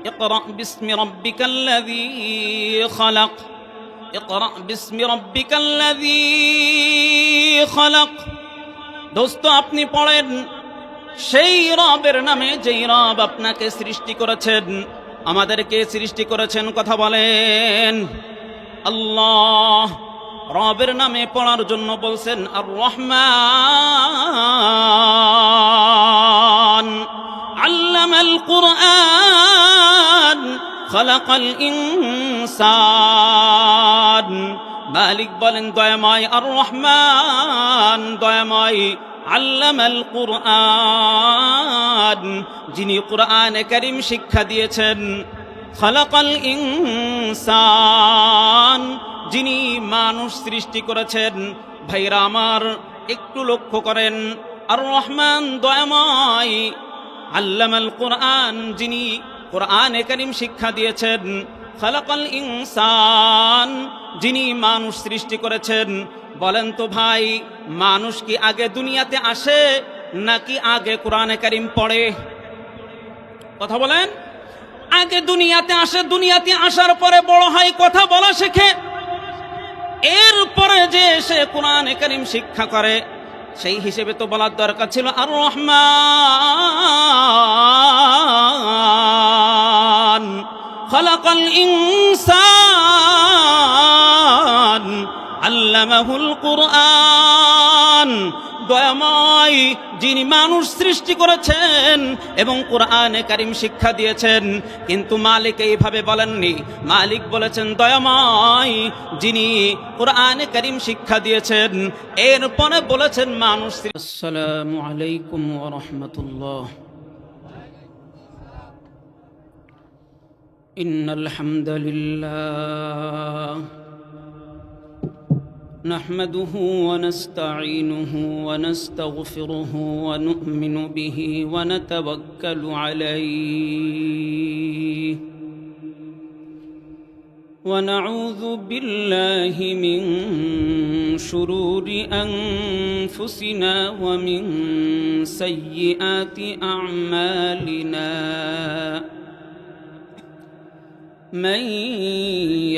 اقرأ باسم ربك الذي خلق اقرأ باسم ربك الذي خلق। দোস্ত আপনি পড়েন সেই রবের নামে যেই রব আপনাকে সৃষ্টি করেছেন, আমাদেরকে সৃষ্টি করেছেন। কথা বলেন আল্লাহ। রবের নামে পড়ার জন্য বলছেন আর রহমান। আল্লামাল কুরআন খালাকাল ইনসান। মালিক বলেন দয়াময়, আর রহমান দয়াময়। আল্লামাল কুরআন, যিনি কুরআনে কারীম শিক্ষা দিয়েছেন। খালাকাল ইনসান, যিনি মানুষ সৃষ্টি করেছেন। ভাইরা আমার একটু লক্ষ্য করেন, আর রহমান দয়াময়। আল্লামাল কুরআন, যিনি কুরআনে কারীম শিক্ষা দিয়েছেন। খালাকাল ইনসান, যিনি মানুষ সৃষ্টি করেছেন। বলেন তো ভাই, মানুষ কি আগে দুনিয়াতে আসে নাকি আগে কোরআনে কারীম পড়ে? কথা বলেন। আগে দুনিয়াতে আসে, দুনিয়াতে আসার পরে বড় হয়, কথা বলা শেখে। এরপরে যে সে কোরআনে কারীম শিক্ষা করে, সেই হিসেবে তো বলার দরকার ছিল আর রহমান খালাকাল ইনসান আল্লামাহুল কুরআন। দয়াময়, যিনি মানুষ সৃষ্টি করেছেন এবং কোরআনে কারীম শিক্ষা দিয়েছেন। কিন্তু মালিক এইভাবে বলেননি, মালিক বলেছেন দয়াময়, যিনি কোরআনে কারীম শিক্ষা দিয়েছেন। এরপরে বলেছেন মানুষ। আসসালামু আলাইকুম ওয়া রাহমাতুল্লাহ। ইন্নাল হামদালিল্লাহ نحمده ونستعينه ونستغفره ونؤمن به ونتوكل عليه ونعوذ بالله من شرور أنفسنا ومن سيئات أعمالنا من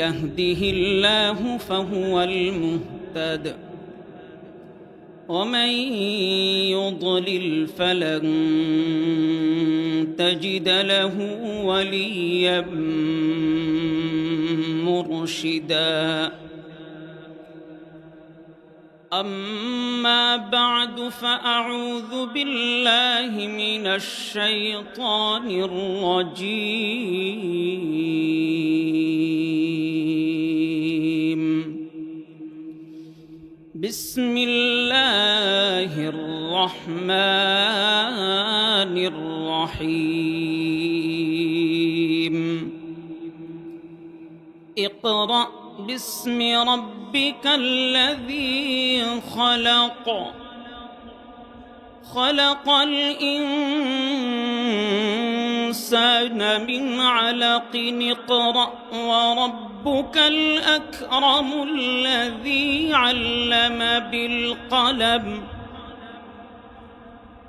يهده الله فهو المهتد ومن يضلل فلن تجد له وليا مرشدا أما بعد فأعوذ بالله من الشيطان الرجيم بسم الله الرحمن الرحيم اقرأ باسم ربك الذي خلق خلق الإنسان من علق اقرأ وربك الأكرم الذي علم بالقلم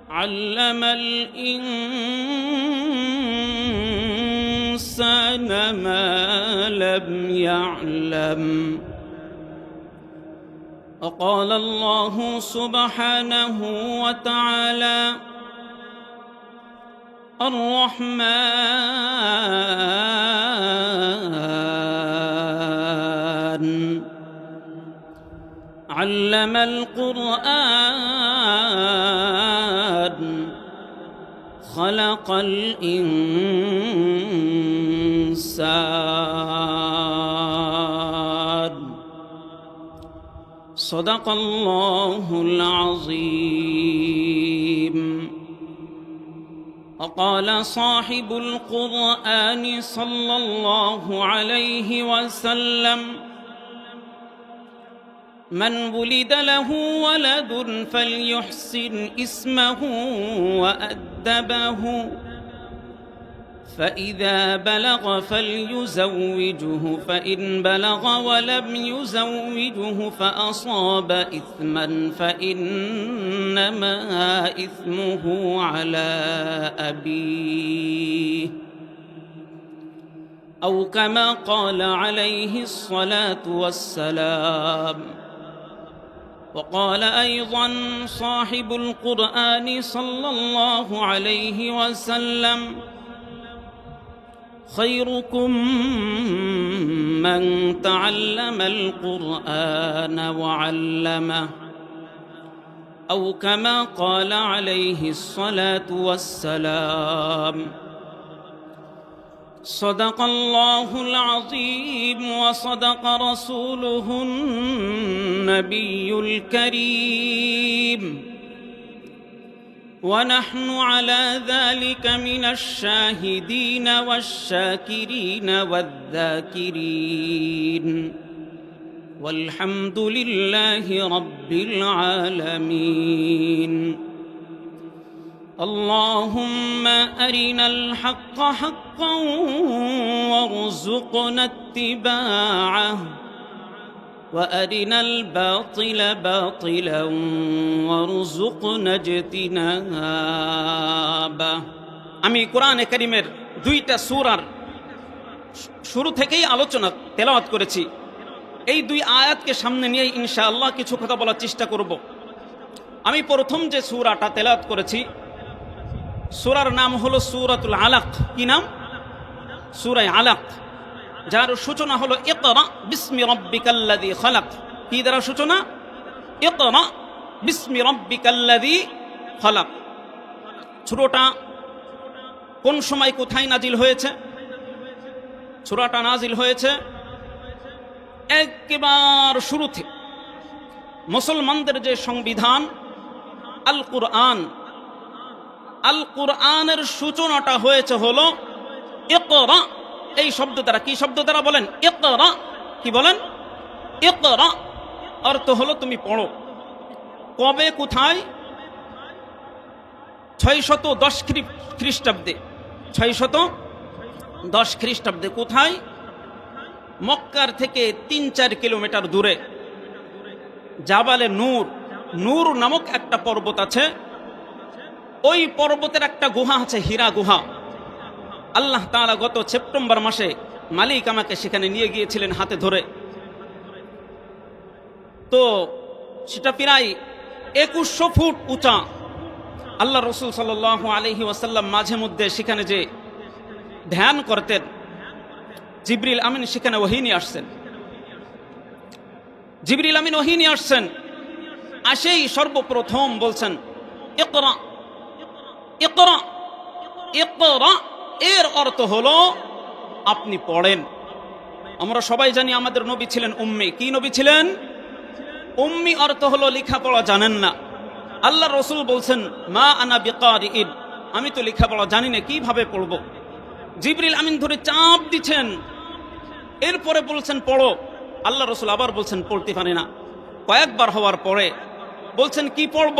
علم الإنسان ما لم يعلم وقال الله سبحانه وتعالى الرحمن علم القرآن خلق الإنسان صدق الله العظيم وقال صاحب القرآن صلى الله عليه وسلم من ولد له ولد فليحسن اسمه وأدبه فإذا بلغ فليزوجه فإن بلغ ولم يزوجه فأصاب إثما فإنما إثمه على أبيه أو كما قال عليه الصلاة والسلام. وقال أيضا صاحب القرآن صلى الله عليه وسلم: خيركم من تعلم القرآن وعلمه، أو كما قال عليه الصلاة والسلام. صدق الله العظيم وصدق رسوله النبي الكريم، ونحن على ذلك من الشاهدين والشاكرين والذاكرين، والحمد لله رب العالمين. اللهم أرنا الحق حقا وارزقنا اتباعه، وأرنا الباطل باطلا وارزقنا اجتنابه. আমি কোরআনে কারীমের দুইটা সূরার শুরু থেকেই আলোচনা তেলাওয়াত করেছি। এই দুই আয়াতকে সামনে নিয়ে ইনশাআল্লাহ কিছু কথা বলার চেষ্টা করব। আমি প্রথম যে সূরাটা তেলাওয়াত করেছি, সূরার নাম হলো সূরাতুল আলাক। কি নাম? সূরা আলাক, যার সূচনা হলো ইকরা বিসমি রাব্বিকাল্লাযী খালাক। কি দ্বারা সূচনা? ইকরা বিসমি রাব্বিকাল্লাযী খালাক। সূরাটা কোন সময় কোথায় নাজিল হয়েছে? সূরাটা নাজিল হয়েছে একেবারে শুরুতে। মুসলমানদের যে সংবিধান আল কুরআন, আল কুরআনের সূচনাটা হয়েছে হলো ইকরা এই শব্দ দ্বারা। কি শব্দ দ্বারা বলেন? ইকরা। কি বলেন? ইকরা অর্থ হলো তুমি পড়ো। কবে কোথায়? 610 খ্রিস্টাব্দে। 610 খ্রিস্টাব্দে। কোথায়? মক্কার থেকে 3-4 কিলোমিটার দূরে জাবালে নূর, নূর নামক একটা পর্বত আছে। ওই পর্বতের একটা গুহা আছে, হীরা গুহা। আল্লাহ তাআলা গত সেপ্টেম্বর মাসে মালিক আমাকে সেখানে নিয়ে গিয়েছিলেন হাতে ধরে। তো সেটা প্রায় 2100 ফুট উঁচা। আল্লাহ রসুল সাল্লাল্লাহু আলাইহি ওয়াসাল্লাম মাঝে মধ্যে সেখানে যে ধ্যান করতেন, জিবরিল আমিন সেখানে ওহী নিয়ে আসছেন। জিবরিল আমিন ওহী নিয়ে আসছেন, আসেই সর্বপ্রথম বলছেন ইকরা ইকরা ইকরা। এর অর্থ হলো আপনি পড়েন। আমরা সবাই জানি আমাদের নবী ছিলেন উম্মি। কি নবী ছিলেন? উম্মি অর্থ হলো লেখাপড়া জানেন না। আল্লাহ রসুল বলছেন মা আনা বিকারিইন, আমি তো লেখাপড়া জানি না, কিভাবে পড়ব? জিবরিল আমিন ধরে চাপ দিচ্ছেন, এরপরে বলছেন পড়ো। আল্লাহ রসুল আবার বলছেন পড়তে পারি না। কয়েকবার হওয়ার পরে বলছেন কি পড়ব?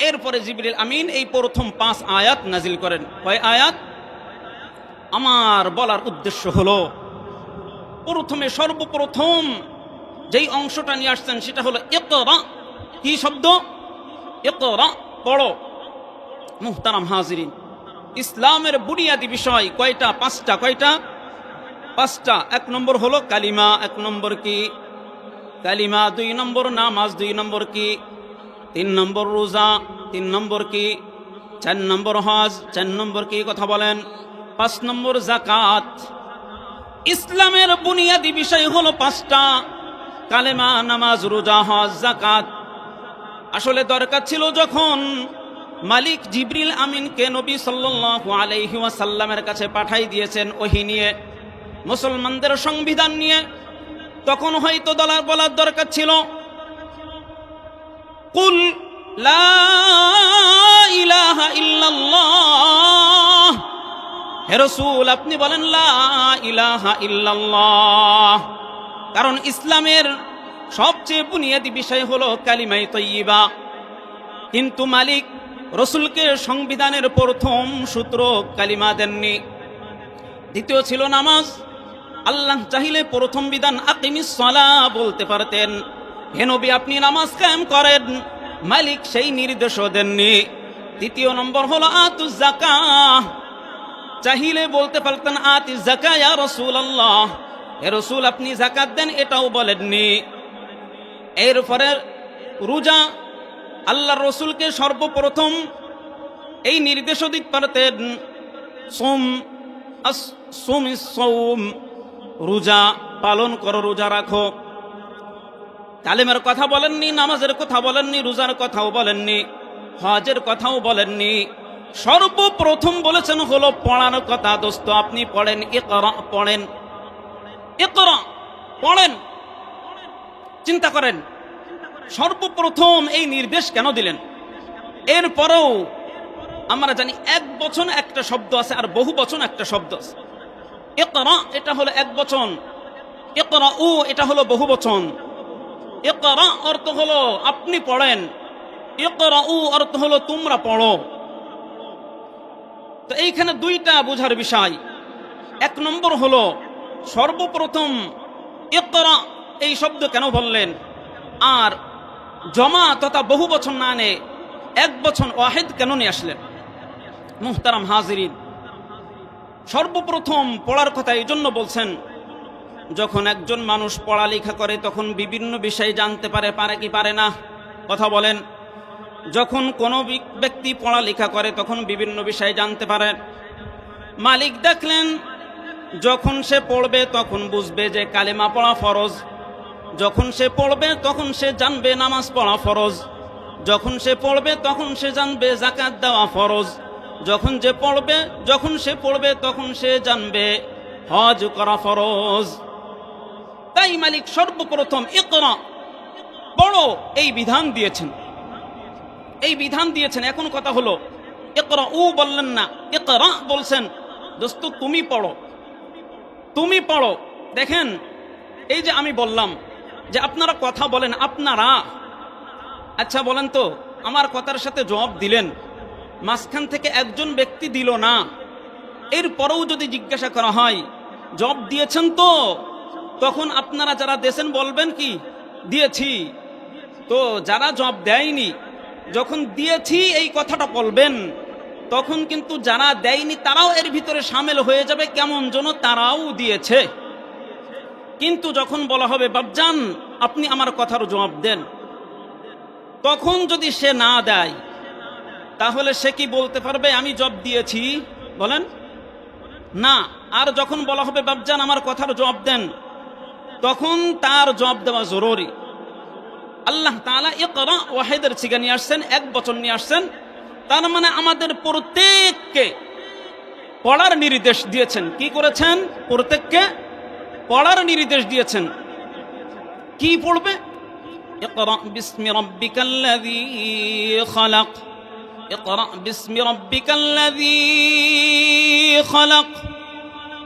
এরপরে জিবরিল আমিন এই প্রথম 5 আয়াত নাজিল করেন। কয় আয়াত? আমার বলার উদ্দেশ্য হলো প্রথমে সর্বপ্রথম যেই অংশটা নিয়ে আসছেন সেটা হলো ইকরা। কি শব্দ? ইকরা, পড়ো। মুহতারাম হাজিরিন, ইসলামের বুনিয়াদী বিষয় কয়টা? 5টা। কয়টা? 5টা। 1 নম্বর হলো কালিমা। 1 নম্বর কি? কালিমা। 2 নম্বর নামাজ। 2 নম্বর কি? 3 নম্বর রোজা। 3 নম্বর কি? 4 নম্বর হজ। 4 নম্বর কি? কথা বলেন। 5 নম্বর যাকাত। ইসলামের বুনিয়াদী বিষয় হলো 5টা: কালেমা, নামাজ, রোজা, হজ, যাকাত। আসলে দরকার ছিল যখন মালিক জিবরিল আমিনকে নবী সাল্লাল্লাহু আলাইহি ওয়াসাল্লামের কাছে পাঠাই দিয়েছেন ওহী নিয়ে, মুসলমানদের সংবিধান নিয়ে, তখন হয়তো বলার দরকার ছিল কুল লা ইলাহা ইল্লাল্লাহ। হে রাসূল, আপনি বলেন লা ইলাহা ইল্লাল্লাহ। কারণ ইসলামের সবচেয়ে বুনিয়াদী বিষয় হলো কালিমায়ে তাইয়্যিবা। কিন্তু মালিক রসুলকে সংবিধানের প্রথম সূত্র কালিমা দেননি। দ্বিতীয় ছিল নামাজ। আল্লাহ চাইলে প্রথম বিধান আকিমিস সালাহ বলতে পারতেন, হে নবী আপনি নামাজ কায়েম করেন, মালিক সেই নির্দেশও দেননি। তৃতীয় নম্বর হলো আতুজ যাকাহ। চাইলে বলতে পারতেন আতি যাকা ইয়া রাসূলুল্লাহ, হে রাসূল আপনি যাকাত দেন, এটাও বলেননি। এরপরে রোজা, আল্লাহর রাসূলকে সর্বপ্রথম এই নির্দেশও দিতে পারতেন সুম, রোজা পালন করো, রোজা রাখো। কালেমার কথা বলেননি, নামাজের কথা বলেননি, রোজার কথাও বলেননি, হজের কথাও বলেননি। সর্বপ্রথম বলেছেন হলো পড়ার কথা। দোস্ত আপনি পড়েন, ইকরা পড়েন, ইকরা পড়েন। চিন্তা করেন সর্বপ্রথম এই নির্দেশ কেন দিলেন? এরপরেও আমরা জানি এক বচন একটা শব্দ আছে আর বহু বচন একটা শব্দ আছে। ইকরা এটা হলো এক বচন, ইকরাউ এটা হলো বহু বচন। ইকরা অর্থ হলো আপনি পড়েন, ইকরাউ অর্থ হলো তোমরা পড়ো। তো এইখানে দুইটা বোঝার বিষয়। এক নম্বর হলো সর্বপ্রথম ইকরা এই শব্দ কেন বললেন, আর জমা তথা বহু বচন না নে এক বচন ওয়াহিদ কেন নিয়ে আসলেন? মুহতারাম হাজিরিন, সর্বপ্রথম পড়ার কথা এই জন্য বলছেন, যখন একজন মানুষ পড়ালেখা করে তখন বিভিন্ন বিষয় জানতে পারে, পারে কি পারে না? কথা বলেন। যখন কোনো ব্যক্তি পড়ালেখা করে তখন বিভিন্ন বিষয় জানতে পারে। মালিক দেখলেন যখন সে পড়বে তখন বুঝবে যে কালেমা পড়া ফরজ, যখন সে পড়বে তখন সে জানবে নামাজ পড়া ফরজ, যখন সে পড়বে তখন সে জানবে যাকাত দেওয়া ফরজ, যখন সে পড়বে তখন সে জানবে হজ করা ফরজ। তাই মালিক সর্বপ্রথম ইকরা পড়ো এই বিধান দিয়েছেন, এই বিধান দিয়েছেন। এখন কথা হলো ইকরা উ বললেন না, ইকরা বলছেন। দোস্ত তুমি পড়ো, তুমি পড়ো। দেখেন এই যে আমি বললাম যে আপনারা কথা বলেন, আপনারা আচ্ছা বলেন তো, আমার কথার সাথে জবাব দিলেন, মাঝখান থেকে একজন ব্যক্তি দিল না, এরপরেও যদি জিজ্ঞাসা করা হয় জবাব দিয়েছেন তো, তখন আপনারা যারা দেশেন বলবেন কি দিয়েছি। তো যারা জবাব দেয়নি, যখন দিয়েছি এই কথাটা বলবেন, তখন কিন্তু যারা দেয়নি তারাও এর ভিতরে সামিল হয়ে যাবে, কেমন যেন তারাও দিয়েছে। কিন্তু যখন বলা হবে বাপজান আপনি আমার কথার জবাব দেন, তখন যদি সে না দেয় তাহলে সে কি বলতে পারবে আমি জবাব দিয়েছি? বলেন না। আর যখন বলা হবে বাপজান আমার কথার জবাব দেন, তখন তার জবাব দেওয়া জরুরি। আল্লাহ তাআলা ইকরা ওয়াহিদের সিগা নিয়ে আসছেন, এক বচন নিয়ে আসছেন। তার মানে আমাদের প্রত্যেককে পড়ার নির্দেশ দিয়েছেন। কি করেছেন? প্রত্যেককে পড়ার নির্দেশ দিয়েছেন। কি পড়বে? ইকরা বিসমি রাব্বিকাল্লাযী খালাক, ইকরা বিসমি রাব্বিকাল্লাযী খালাক।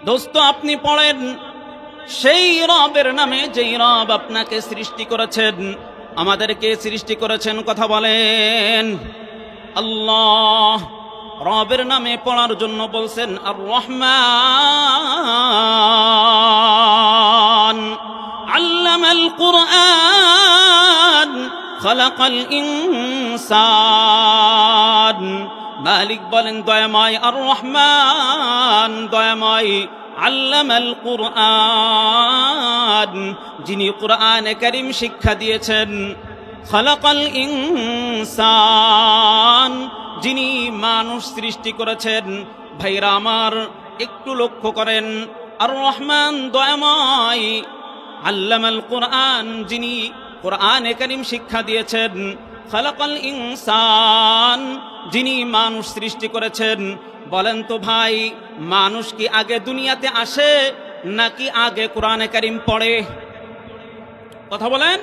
দোস্ত আপনি পড়েন সেই রবের নামে যেই রব আপনাকে সৃষ্টি করেছেন, আমাদেরকে সৃষ্টি করেছেন। কথা বলেন। আল্লাহ রবের নামে পড়ার জন্য বলছেন আর রহমান আল্লামাল কুরআন খালাকাল ইনসান। মালিক বলেন দয়াময়, আর রহমান দয়াময়, আল্লামাল কুরআন যিনি কুরআনে কারীম শিক্ষা দিয়েছেন, খালাকাল ইনসান যিনি মানুষ সৃষ্টি করেছেন। ভাইরা আমার একটু লক্ষ্য করেন, আর রহমান দয়াময়, আল্লামাল কুরআন যিনি কুরআনে কারীম শিক্ষা দিয়েছেন, খালাকাল ইনসান যিনি মানুষ সৃষ্টি করেছেন। বলেন তো ভাই, মানুষ কি আগে দুনিয়াতে আসে নাকি আগে কোরআনে কারীম পড়ে? কথা বলেন।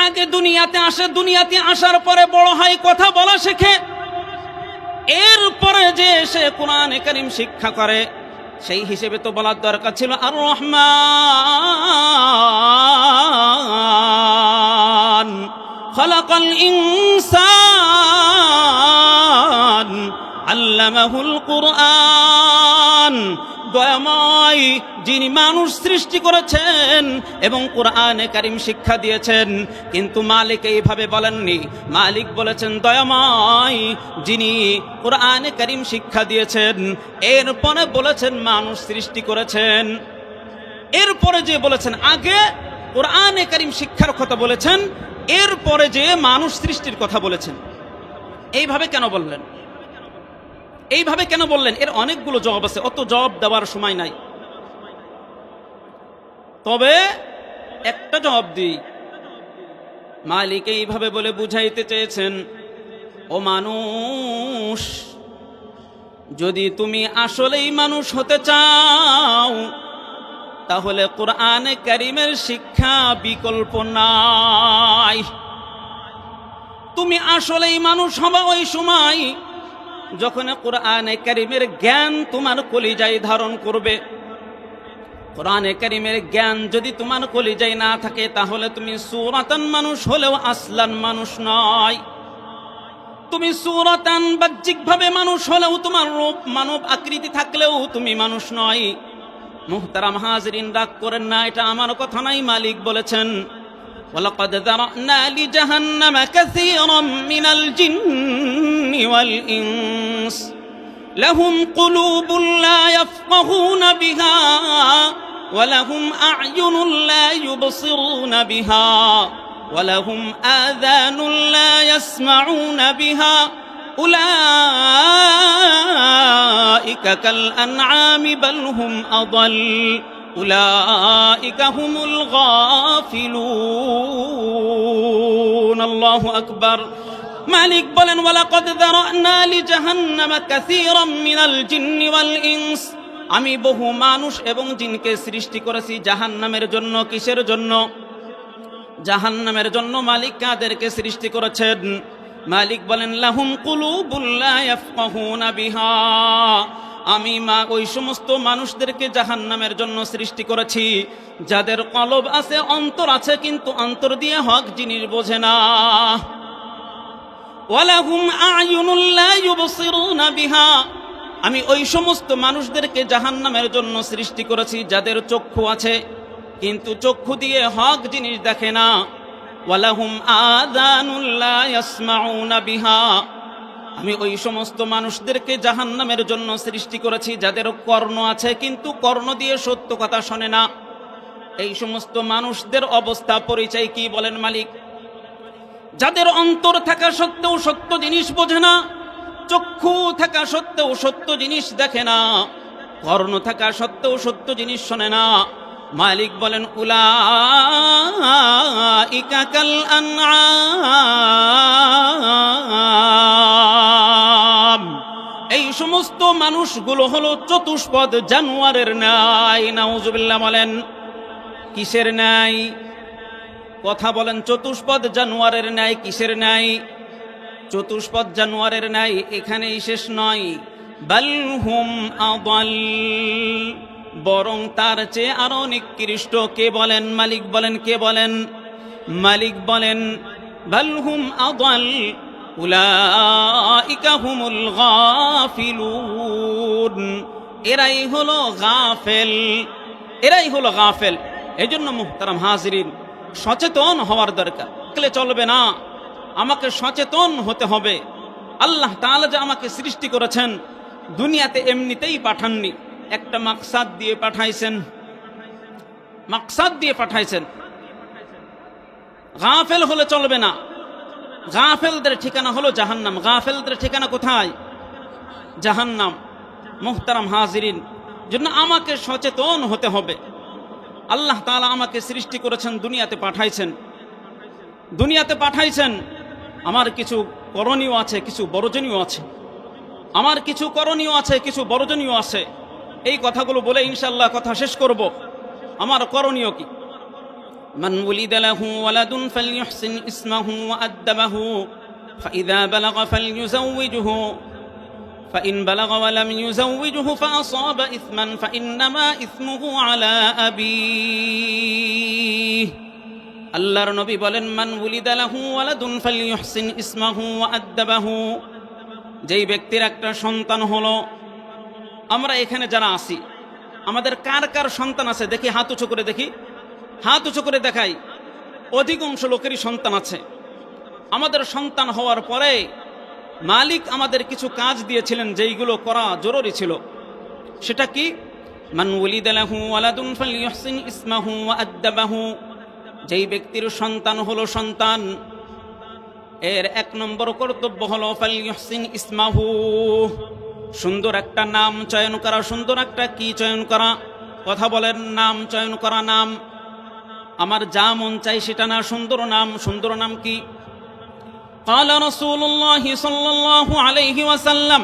আগে দুনিয়াতে আসে, দুনিয়াতে আসার পরে বড় হয়, কথা বলা শেখে, এরপরে যে সে কোরআনে কারীম শিক্ষা করে। সেই হিসেবে তো বলার দরকার ছিল আর রহমান খালাকাল ইনসান আল্লামাহুল কুরআন দয়াময়, যিনি মানুষ সৃষ্টি করেছেন এবং কোরআনে কারীম শিক্ষা দিয়েছেন। কিন্তু মালিক এইভাবে বলেননি, মালিক বলেছেন দয়াময়, যিনি কোরআনে কারীম শিক্ষা দিয়েছেন, এরপরে বলেছেন মানুষ সৃষ্টি করেছেন। এরপরে যে বলেছেন, আগে কোরআনে কারীম শিক্ষার কথা বলেছেন, এরপরে যে মানুষ সৃষ্টির কথা বলেছেন। এইভাবে কেন বললেন? এইভাবে কেন বললেন? এর অনেকগুলো জবাব আছে, অত জবাব দেওয়ার সময় নাই। তবে একটা জবাব দিই। মালিক এইভাবে বলে বুঝাইতে চেয়েছেন, ও মানুষ, যদি তুমি আসলেই মানুষ হতে চাও তাহলে কোরআনে কারীমের শিক্ষা বিকল্প নাই। তুমি আসলেই মানুষ হবা ওই সময় যখন কোরআনে কারীমের জ্ঞান তোমার কলিজায় ধারণ করবে। কোরআনে কারীমের জ্ঞান যদি তোমার কলিজায় না থাকে তাহলে তুমি সূরাতান মানুষ হলেও আসলান মানুষ নয়। তুমি সূরাতান বাহ্যিকভাবে মানুষ হলেও, তোমার রূপ মানব আকৃতি থাকলেও তুমি মানুষ নয়। মুহতারাম হাজরিন, রাগ করেন না, এটা আমার কথা নাই, মালিক বলেছেন ওয়ালাকাদ যারানা লিজাহান্নামা কাসীরাম মিনাল জিন্নি ওয়াল ইনস লাহুম কুলুবুন লা ইয়াফকাহুনা বিহা ওয়া লাহুম আ'য়ুনুন লা ইউবসিরুনা বিহা ওয়া লাহুম আযানুন লা ইয়াসমাউনা বিহা উলাইকা কাল আনআমি বাল হুম আযাল উলাইকা হুমুল গাফিলুন। আল্লাহু আকবার। মালিক বলেন ওয়ালাকাদ যারানা লিজাহান্নামা কাসীরাম মিনাল জিন্নি ওয়াল ইনস, আমি বহু মানুষ এবং জিনকে সৃষ্টি করেছি জাহান্নামের জন্য। কিসের জন্য? জাহান্নামের জন্য। মালিক কাদেরকে সৃষ্টি করেছেন? মালিক বলেন লাহুম কুলুবুন লা ইয়াফকাহুনা বিহা, আমি ওই সমস্ত মানুষদেরকে জাহান্নামের জন্য সৃষ্টি করেছি যাদের কলব আছে, অন্তর আছে, কিন্তু অন্তর দিয়ে হক জিনিস বোঝে না। ওয়ালাহুম আ'য়ুনুন লা ইউবসিরুনা বিহা, আমি ওই সমস্ত মানুষদেরকে জাহান্নামের জন্য সৃষ্টি করেছি যাদের চক্ষু আছে কিন্তু চক্ষু দিয়ে হক জিনিস দেখে না। ওয়ালাহুম আযানুন লা ইয়াসমাউনা বিহা, আমি ওই সমস্ত মানুষদেরকে জাহান্নামের জন্য সৃষ্টি করেছি যাদের কর্ণ আছে কিন্তু কর্ণ দিয়ে সত্য কথা শোনে না। এই সমস্ত মানুষদের অবস্থা পরিচয় কি বলেন মালিক? যাদের অন্তর থাকা সত্ত্বেও সত্য জিনিস বোঝে না, চক্ষু থাকা সত্ত্বেও সত্য জিনিস দেখে না, কর্ণ থাকা সত্ত্বেও সত্য জিনিস শোনে না। মালিক বলেন উলাইকা কাল আনআম, এই সমস্ত মানুষগুলো হলো চতুষ্পদ জানোয়ারের ন্যায়। নাউজুবিল্লাহ বলেন। কিসের ন্যায়? কথা বলেন। চতুষ্পদ জানোয়ারের ন্যায়। কিসের ন্যায়? চতুষ্পদ জানোয়ারের ন্যায়। এখানেই শেষ নয়, বাল হুম আদাল, বরং তার চেয়ে আরো নিকৃষ্ট। কে বলেন? মালিক বলেন। কে বলেন? মালিক বলেন বাল হুম আদাল উলাইকা হুমুল গাফিলুন, এরাই হলো গাফেল, এরাই হলো গাফেল। এজন্য মুহতারাম হাজিরিন, সচেতন হওয়ার দরকার। চলবে না, আমাকে সচেতন হতে হবে। আল্লাহ তাআলা যে আমাকে সৃষ্টি করেছেন দুনিয়াতে এমনিতেই পাঠাননি, একটা মাকসাদ দিয়ে পাঠাইছেন, মাকসাদ দিয়ে পাঠাইছেন। গাফেল হলে চলবে না। গাফেলদের ঠিকানা হলো জাহান্নাম। গাফেলদের ঠিকানা কোথায়? জাহান্নাম। মুহতারাম হাজিরিন, জন্য আমাকে সচেতন হতে হবে। আল্লাহ তাআলা আমাকে সৃষ্টি করেছেন, দুনিয়াতে পাঠাইছেন, দুনিয়াতে পাঠাইছেন। আমার কিছু করণীয় আছে, কিছু বর্জনীয় আছে। আমার কিছু করণীয় আছে, কিছু বর্জনীয় আছে। এই কথাগুলো বলে ইনশাআল্লাহ কথা শেষ করব। আমার করণীয় কি? মান উলিদা লাহু ওয়ালাদুন ফালইহসিন ইসমাহু ওয়া আদবাহু ফাইযা বালাগা ফালইউযাওইজহু ফাইন বালাগা ওয়া লাম ইউযাওইজহু ফাআসাবা ইসমান ফাইন্নামা ইসমুহু আলা আবিহি। আল্লাহর নবী বলেন মান উলিদা লাহু ওয়ালাদুন ফালইহসিন ইসমাহু ওয়া আদবাহু, যেই ব্যক্তির একটা সন্তান হলো, আমরা এখানে যারা আছি আমাদের কার কার সন্তান আছে দেখি, হাত উঁচু করে দেখি, হাত উঁচু করে দেখাই। অধিকাংশ লোকেরই সন্তান আছে। আমাদের সন্তান হওয়ার পরে মালিক আমাদের কিছু কাজ দিয়েছিলেন যেইগুলো করা জরুরি ছিল। সেটা কি? মান ওয়ালিদা লাহু ওয়ালাদুন ফালইহসিন ইসমাহু ওয়া আদদাবাহু। যেই ব্যক্তির সন্তান হলো সন্তান, এর 1 নম্বর কর্তব্য হলো ফালইহসিন ইসমাহু, সুন্দর একটা নাম চয়ন করা। সুন্দর একটা কি চয়ন করা? কথা বলেন, নাম চয়ন করা। নাম আমার যা মন চাই সেটা না, সুন্দর নাম। সুন্দর নাম কি? قال رسول الله صلى الله عليه وسلم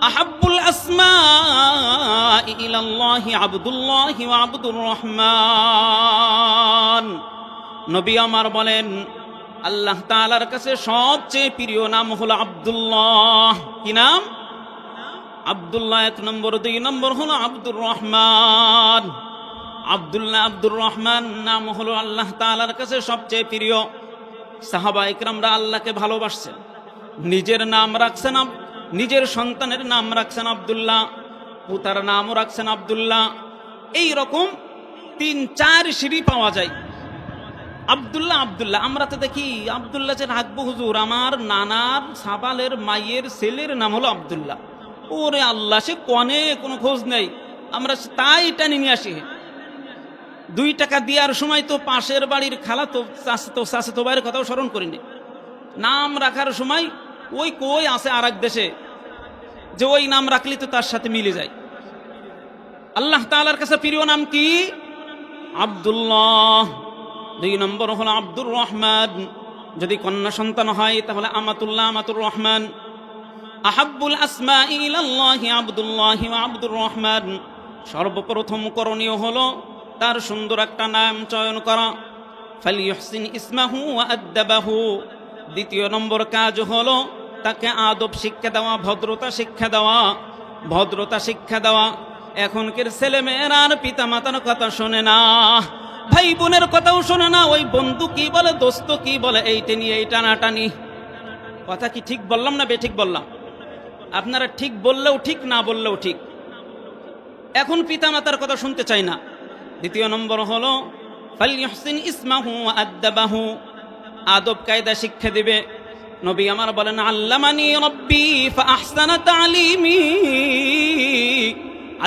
أحب الأسماء إلى الله عبد الله وعبد الرحمن। নবী আমার বলেন আল্লাহ তাআলার কাছে সবচেয়ে প্রিয় নাম হলো আব্দুল্লাহ। কি নাম? আব্দুল্লাহ 1 নম্বর। 2 নম্বর হলো আব্দুর রহমান। আব্দুল্লাহ, আব্দুর রহমান নাম হলো আল্লাহ তাআলার কাছে সবচেয়ে প্রিয়। সাহাবা ইকরামরা আল্লাহকে ভালোবাসছেন, নিজের নাম রাখছেন, নিজের সন্তানের নাম রাখছেন আব্দুল্লাহ, পুতার নামও রাখছেন আব্দুল্লাহ। এই রকম 3-4 সিঁড়ি পাওয়া যায়। আব্দুল্লাহ আব্দুল্লাহ। আমরা তো দেখি আব্দুল্লাহ যে রাখবো হুজুর, আমার নানার সাবালের মায়ের ছেলের নাম হলো আব্দুল্লাহ। ওরে আল্লাহ, সে কনে কোনো খোঁজ নেই, আমরা তাই টানি নিয়ে আসি। 2 টাকা দেওয়ার সময় তো পাশের বাড়ির খালা তো চাচাতো ভাইয়ের কথাও স্মরণ করিনি। নাম রাখার সময় ওই কই আছে আর এক দেশে, যে ওই নাম রাখলি তো তার সাথে মিলে যায়। আল্লাহ তাআলার কাছে প্রিয় নাম কি? আব্দুল্লাহ। 2 নম্বর হলো আব্দুর রহমান। যদি কন্যা সন্তান হয় তাহলে আমাতুল্লাহ, আমাতুর রহমান। আহাব্বুল আসমাই ইলাল্লাহি আব্দুল্লাহি ওয়া আব্দুর রহমান। সর্বপ্রথম করণীয় হলো তার সুন্দর একটা নাম চয়ন করা। ফালইহসিন ইসমাহু ওয়া আদদাবাহু। 2 নম্বর কাজ হলো তাকে আদব শিক্ষা দেওয়া, ভদ্রতা শিক্ষা দেওয়া। ভদ্রতা শিক্ষা দেওয়া। এখনকার ছেলে মেয়েরা আর পিতা মাতার কথা শোনে না, ভাই বোনের কথাও শোনে না। ওই বন্ধু কি বলে, দোস্ত কি বলে, এইটা নিয়ে এই টানাটানি। কথা কি ঠিক বললাম না বেঠিক বললাম? আপনারা ঠিক বললেও ঠিক, না বললেও ঠিক। এখন পিতা মাতার কথা শুনতে চাই না। 2 নম্বর হলো ফালইহসিন ইসমাহু ওয়া আদদাবাহু। আদব কায়দা শিক্ষা দিবে। নবী আমার বলেন আল্লামানি রাব্বি ফাআহসানা তা'লিমি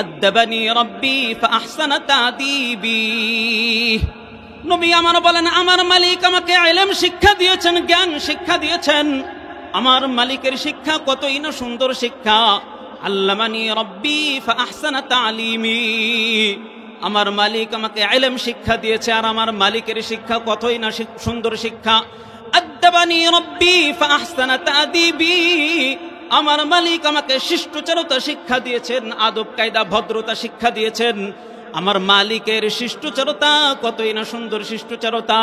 আদদাবানি রাব্বি ফাআহসানা তা'দীবি। নবী আমার বলেন আমার মালিক আমাকে ইলম শিক্ষা দিয়েছেন, জ্ঞান শিক্ষা দিয়েছেন। আমার মালিকের শিক্ষা কতই না সুন্দর শিক্ষা। আল্লামানি রাব্বি ফাআহসানা তা'লিমি। আমার মালিক আমাকে ইলম শিক্ষা দিয়েছে, আর আমার মালিকের শিক্ষা কতই না সুন্দর শিক্ষা। আদদাবানি রাব্বি ফাআহসানা তা'দীবি। আমার মালিক আমাকে শিষ্টাচারতা শিক্ষা দিয়েছেন, আদব কায়দা ভদ্রতা শিক্ষা দিয়েছেন। আমার মালিকের শিষ্টাচারতা কতই না সুন্দর শিষ্টাচারতা।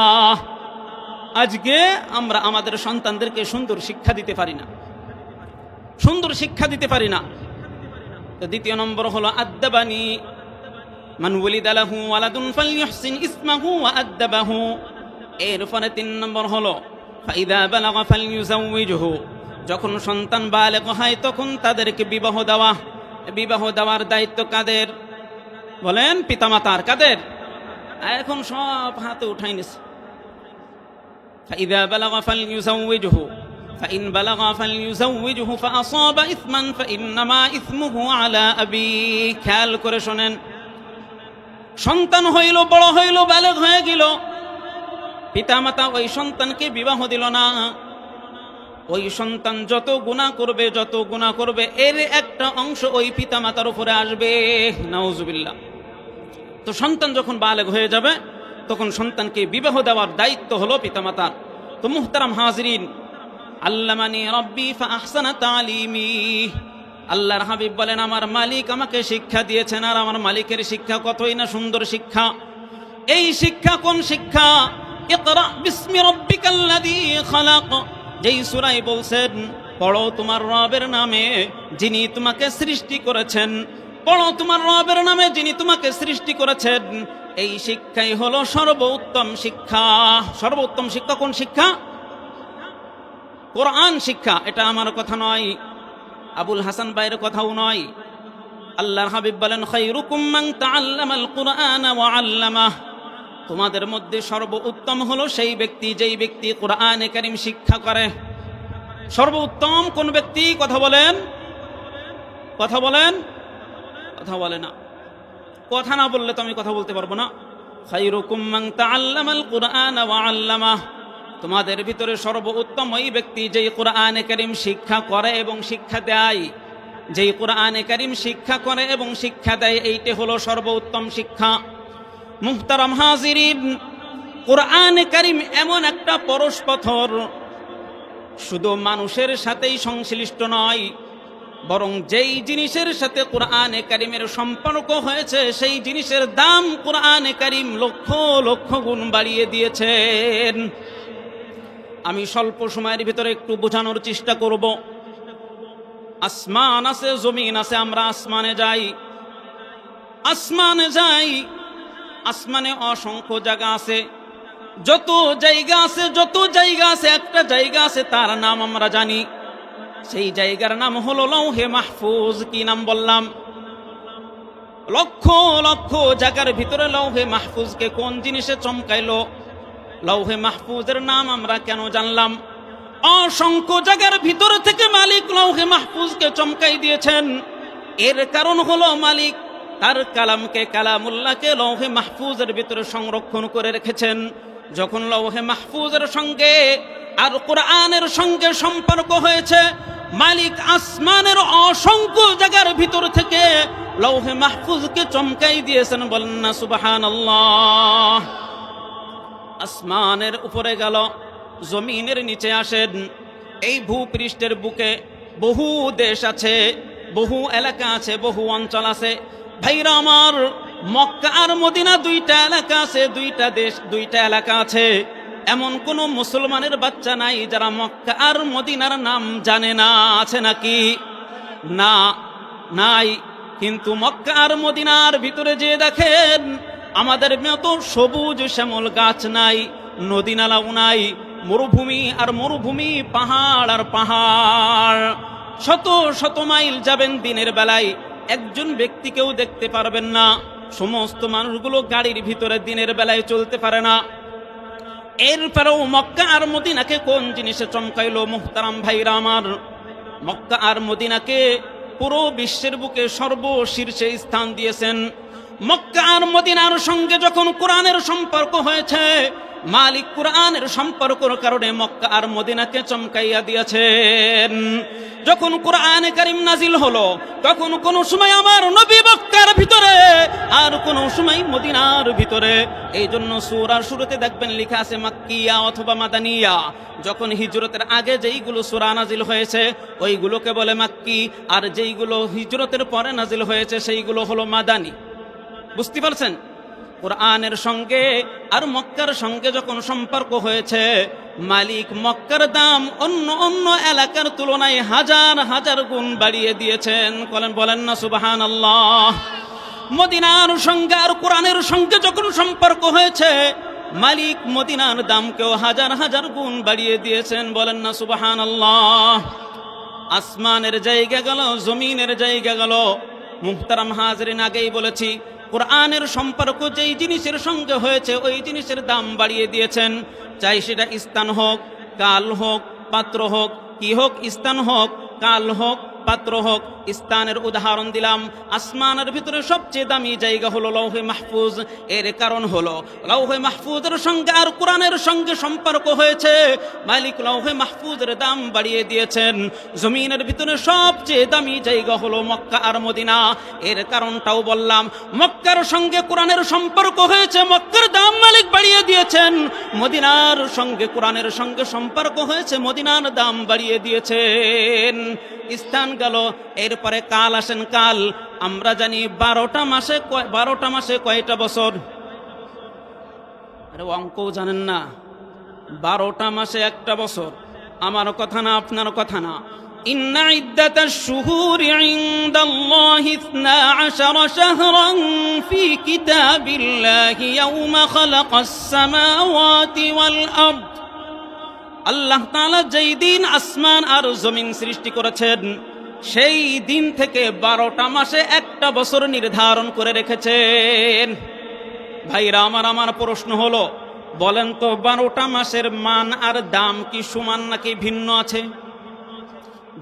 আজকে আমরা আমাদের সন্তানদেরকে সুন্দর শিক্ষা দিতে পারি না, সুন্দর শিক্ষা দিতে পারি না। তো 2 নম্বর হলো আদদাবানি। মান ওয়ালিদা লাহু ওয়ালাদুন ফালইহসিন ইসমাহু ওয়া আদদাবাহু। এরপরে 3 নম্বর হলো ফাইদা বালাগা ফালইউযাওয়িজহু। যখন সন্তান বালেগ হয় তখন তাদেরকে বিবাহ দেওয়া। বিবাহ দেওয়ার দায়িত্ব কাদের বলেন? পিতামাতার। কাদের? এখন সব হাতে উঠাই নিছে। ফাইদা বালাগা ফালইউযাওয়িজহু ফাইন বালাগা ফালইউযাওয়িজহু ফাআসাবা ইসমান ফাইন্নামা ইসমুহু আলা আবি। খেয়াল করে শোনেন, সন্তান হইল, বড় হইল, বালেগ হয়ে গেল, পিতামাতা ওই সন্তানকে বিবাহ দিল না। ওই সন্তান যত গুনাহ করবে, যত গুনাহ করবে, এর একটা অংশ ওই পিতামাতার উপরে আসবে। নাউজুবিল্লাহ। তো সন্তান যখন বালেগ হয়ে যাবে তখন সন্তানকে বিবাহ দেওয়ার দায়িত্ব হলো পিতামাতার। তো মুহতারাম হাজিরিন, আল্লামানি রাব্বি ফাআহসানা তা'লিমি। আল্লাহর হাবিব বলেন আমার মালিক আমাকে শিক্ষা দিয়েছেন, আর আমার মালিকের শিক্ষা কতই না সুন্দর শিক্ষা। এই শিক্ষা কোন শিক্ষা? ইকরা বিসমি রাব্বিকাল্লাযী খালাক। যেই সূরায় বলছেন পড়ো তোমার রবের নামে যিনি তোমাকে সৃষ্টি করেছেন। পড়ো তোমার রবের নামে যিনি তোমাকে সৃষ্টি করেছেন। এই শিক্ষাই হলো সর্বোত্তম শিক্ষা। সর্বোত্তম শিক্ষা কোন শিক্ষা? কোরআন শিক্ষা। এটা আমার কথা নয়, আবুল হাসান ভাইয়ের কথাও নয়, আল্লাহর হাবিব বলেন, খায়রুকুম মান তাআল্লামাল কুরআন ওয়া আল্লামাহ, তোমাদের মধ্যে সর্বোত্তম হলো সেই ব্যক্তি যেই ব্যক্তি কুরআনে কারীম শিক্ষা করে। সর্বোত্তম কোন ব্যক্তি? কথা বলেন, কথা বলেন, কথা বলে না। কথা না বললে তো আমি কথা বলতে পারবো না। খায়রুকুম মান তাআল্লামাল কুরআন ওয়া আল্লামাহ, তোমাদের ভিতরে সর্বোত্তম ওই ব্যক্তি যেই কুরআনে কারীম শিক্ষা করে এবং শিক্ষা দেয়। যেই কুরআনে কারীম শিক্ষা করে এবং শিক্ষা দেয়, এইটা হলো সর্বোত্তম শিক্ষা। মুহতারাম হাজিরিন, কুরআনে কারীম এমন একটা পরশপথর, শুধু মানুষের সাথেই সংশ্লিষ্ট নয়, বরং যেই জিনিসের সাথে কুরআনে কারীমের সম্পর্ক হয়েছে সেই জিনিসের দাম কুরআনে কারীম লক্ষ লক্ষ গুণ বাড়িয়ে দিয়েছেন। আমি স্বল্প সময়ের ভিতরে একটু বোঝানোর চেষ্টা করব। আসমান আছে, জমিন আছে, আমরা আসমানে যাই, আসমানে যাই, আসমানে অসংখ্য জায়গা আছে। যত জায়গা আছে, যত জায়গা আছে, একটা জায়গা আছে তার নাম আমরা জানি, সেই জায়গার নাম হলো লৌহে মাহফুজ। কি নাম বললাম? লক্ষ লক্ষ জায়গার ভিতরে লৌহে মাহফুজকে কোন জিনিসে চমকাইলো? লৌহে মাহফুজের নাম আমরা কেন জানলাম? অসংখ্য জায়গার ভিতর থেকে মালিক লৌহে মাহফুজকে চমকাই দিয়েছেন। এর কারণ হলো মালিক তার কালামকে, কালামুল্লাহকে লৌহে মাহফুজের ভিতরে সংরক্ষণ করে রেখেছেন। যখন লৌহে মাহফুজের সঙ্গে আর কোরআনের সঙ্গে সম্পর্ক হয়েছে, মালিক আসমানের অসংখ্য জায়গার ভিতর থেকে লৌহে মাহফুজকে চমকাই দিয়েছেন। বলেন না সুবহানাল্লাহ। আসমানের উপরে গেল, জমিনের নিচে আসেন। এই ভূপৃষ্ঠের বুকে বহু দেশ আছে, বহু এলাকা আছে, বহু অঞ্চল আছে। ভাইরা আমার, মক্কা আর মদিনা দুইটা এলাকা আছে, দুইটা দেশ, দুইটা এলাকা আছে। এমন কোন মুসলমানের বাচ্চা নাই যারা মক্কা আর মদিনার নাম জানে না। আছে নাকি? না, নাই। কিন্তু মক্কা আর মদিনার ভিতরে যে দেখেন, আমাদের মতো সবুজ শ্যামল গাছ নাই, নদী নালাও নাই, মরুভূমি আর মরুভূমি, পাহাড় আর পাহাড়। শত শত মাইল যাবেন দিনের বেলায়, একজন ব্যক্তিকেও দেখতে পারবেন না। সমস্ত মানুষগুলো গাড়ির ভিতরে দিনের বেলায় চলতে পারে না। এরপরেও মক্কা আর মদিনাকে কোন জিনিসে চমকাইলো? মুহতারাম ভাইরা আমার, মক্কা আর মদিনাকে পুরো বিশ্বের বুকে সর্বশীর্ষে স্থান দিয়েছেন। মক্কা আর মদিনার সঙ্গে যখন কোরআনের সম্পর্ক হয়েছে, মালিক কোরআনের সম্পর্কের কারণে মক্কা আর মদিনাকে চমকাইয়া দিয়েছেন। যখন কোরআনে কারীম নাজিল হলো, তখন কোন সময় আমার নবী মক্কার ভিতরে, আর কোন সময় মদিনার ভিতরে। এই জন্য সূরার শুরুতে দেখবেন লেখা আছে মাক্কিয়া অথবা মাদানিয়া। যখন হিজরতের আগে যেইগুলো সূরা নাজিল হয়েছে ওইগুলোকে বলে মাক্কি, আর যেইগুলো হিজরতের পরে নাজিল হয়েছে সেইগুলো হলো মাদানি। বুঝতে পারছেন? কোরআনের সঙ্গে আর মক্কার সঙ্গে যখন সম্পর্ক হয়েছে, মালিক মক্কার দাম অন্য অন্য এলাকার তুলনায় হাজার হাজার গুণ বাড়িয়ে দিয়েছেন। বলেন না সুবহানাল্লাহ। মদিনার সঙ্গে আর কোরআনের সঙ্গে যখন সম্পর্ক হয়েছে, মালিক মদিনার দামকেও হাজার হাজার গুণ বাড়িয়ে দিয়েছেন। বলেন না সুবহানাল্লাহ। আসমানের জায়গা গেল, জমিনের জায়গা গেল। মুহতারাম হাজরিন, আগেই বলেছি কোরআনের সম্পর্ক যেই জিনিসের সঙ্গে হয়েছে ওই জিনিসের দাম বাড়িয়ে দিয়েছেন। চাই সেটা স্থান হোক, কাল হোক, পাত্র হোক, কি হোক, স্থান হোক, কাল হোক, পাত্র হোক। স্থানের উদাহরণ দিলাম, আসমানের ভিতরে সবচেয়ে দামি জায়গা হলো লৌহে মাহফুজ। এর কারণ হলো লৌহে মাহফুজের সঙ্গে আর কোরআনের সঙ্গে সম্পর্ক হয়েছে, মালিক লৌহে মাহফুজের দাম বাড়িয়ে দিয়েছেন। জমিনের ভিতরে সবচেয়ে দামি জায়গা হলো মক্কা আর মদিনা। এর কারণটাও বললাম, মক্কার সঙ্গে কোরআনের সম্পর্ক হয়েছে, মক্কার দাম মালিক বাড়িয়ে দিয়েছেন। মদিনার সঙ্গে কোরআনের সঙ্গে সম্পর্ক হয়েছে, মদিনার দাম বাড়িয়ে দিয়েছেন। স্থান গেল, এরপরে কাল আসেন। কাল আমরা জানি 12টা মাসে কয়টা বছর? আরে অঙ্কও জানেন না? 12টা মাসে একটা বছর। আমার কথা না, আপনার কথা না। ইন্না ইদ্দাতাশ শুহুরি ইনদাল্লাহি 12 শাহরান ফি কিতাবিল্লাহি ইয়াওমা খালাকাস সামাওয়াতি ওয়াল আরদ। আল্লাহ তাআলা যেই দিন আসমান আর জমিন সৃষ্টি করেছেন, সেই দিন থেকে 12টা মাসে একটা বছর নির্ধারণ করে রেখেছেন। ভাইরা আমার প্রশ্ন হলো, বলেন তো 12টা মাসের মান আর দাম কি সমান নাকি ভিন্ন আছে?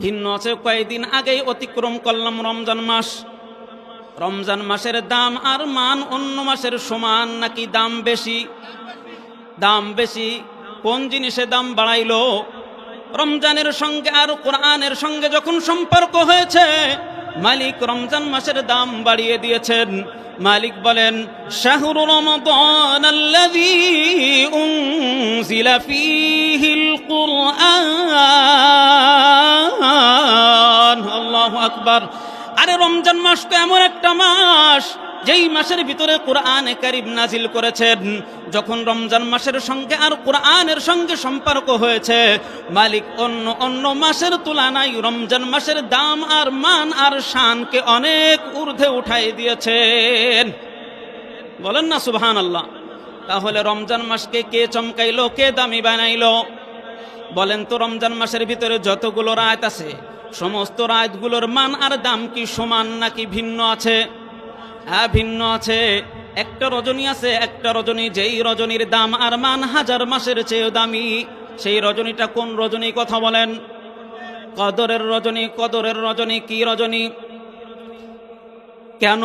ভিন্ন আছে। কয়েকদিন আগেই অতিক্রম করলাম রমজান মাস। রমজান মাসের দাম আর মান অন্য মাসের সমান নাকি দাম বেশি? দাম বেশি। কোন জিনিসে দাম বাড়াইলো? রমজানের সঙ্গে আর কোরআনের সঙ্গে যখন সম্পর্ক হয়েছে, মালিক রমজান মাসের দাম বাড়িয়ে দিয়েছেন। মালিক বলেন, শাহরু রমাদান আল্লাযী উনজিলা ফীহিল কুরআন। আল্লাহু আকবার। আরে রমজান মাস তো এমন একটা মাস যেই মাসের ভিতরে কোরআনে কারীম নাজিল করেছেন। যখন রমজান মাসের সঙ্গে আর কোরআনের সঙ্গে সম্পর্ক হয়েছে, মালিক অন্য মাসের তুলনায় রমজান মাসের দাম আর মান আর শানকে অনেক ঊর্ধ্বে উঠাই দিয়েছেন। বলেন না সুবহানাল্লাহ। তাহলে রমজান মাসকে কে চমকাইলো, কে দামি বানাইলো? বলেন তো, রমজান মাসের ভিতরে যতগুলো রাত আছে, সমস্ত রাতগুলোর মান আর দাম কি সমান নাকি ভিন্ন আছে? হ্যাঁ, ভিন্ন আছে। একটা রজনী আছে, একটা রজনী, যেই রজনীর দাম আর মান 1000 মাসের চেয়ে দামি। সেই রজনীটা কোন রজনী? কথা বলেন। কদরের রজনী। কদরের রজনী কি রজনী? কেন?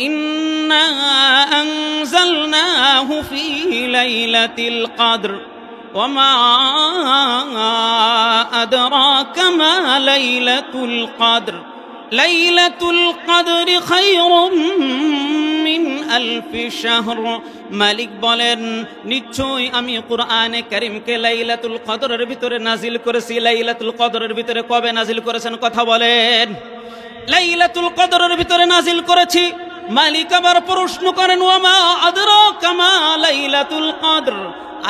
ইন্না আনজালনাহু ফী লাইলাতিল কদর ওয়া মা আদরাকা মা লাইলাতুল কদর লাইলাতুল কদরি খায়রুম মিন আলফি শাহর। মালিক বলেন, নিশ্চয়ই আমি কুরআনে কারীমকে লাইলাতুল কদরের ভিতরে নাজিল করেছি। লাইলাতুল কদরের ভিতরে কবে নাজিল করেছেন? কথা বলেন। লাইলাতুল কদরের ভিতরে নাজিল করেছি। মালিক আবার প্রশ্ন করেন, ওয়া মা আদরাকা মা লাইলাতুল কদর।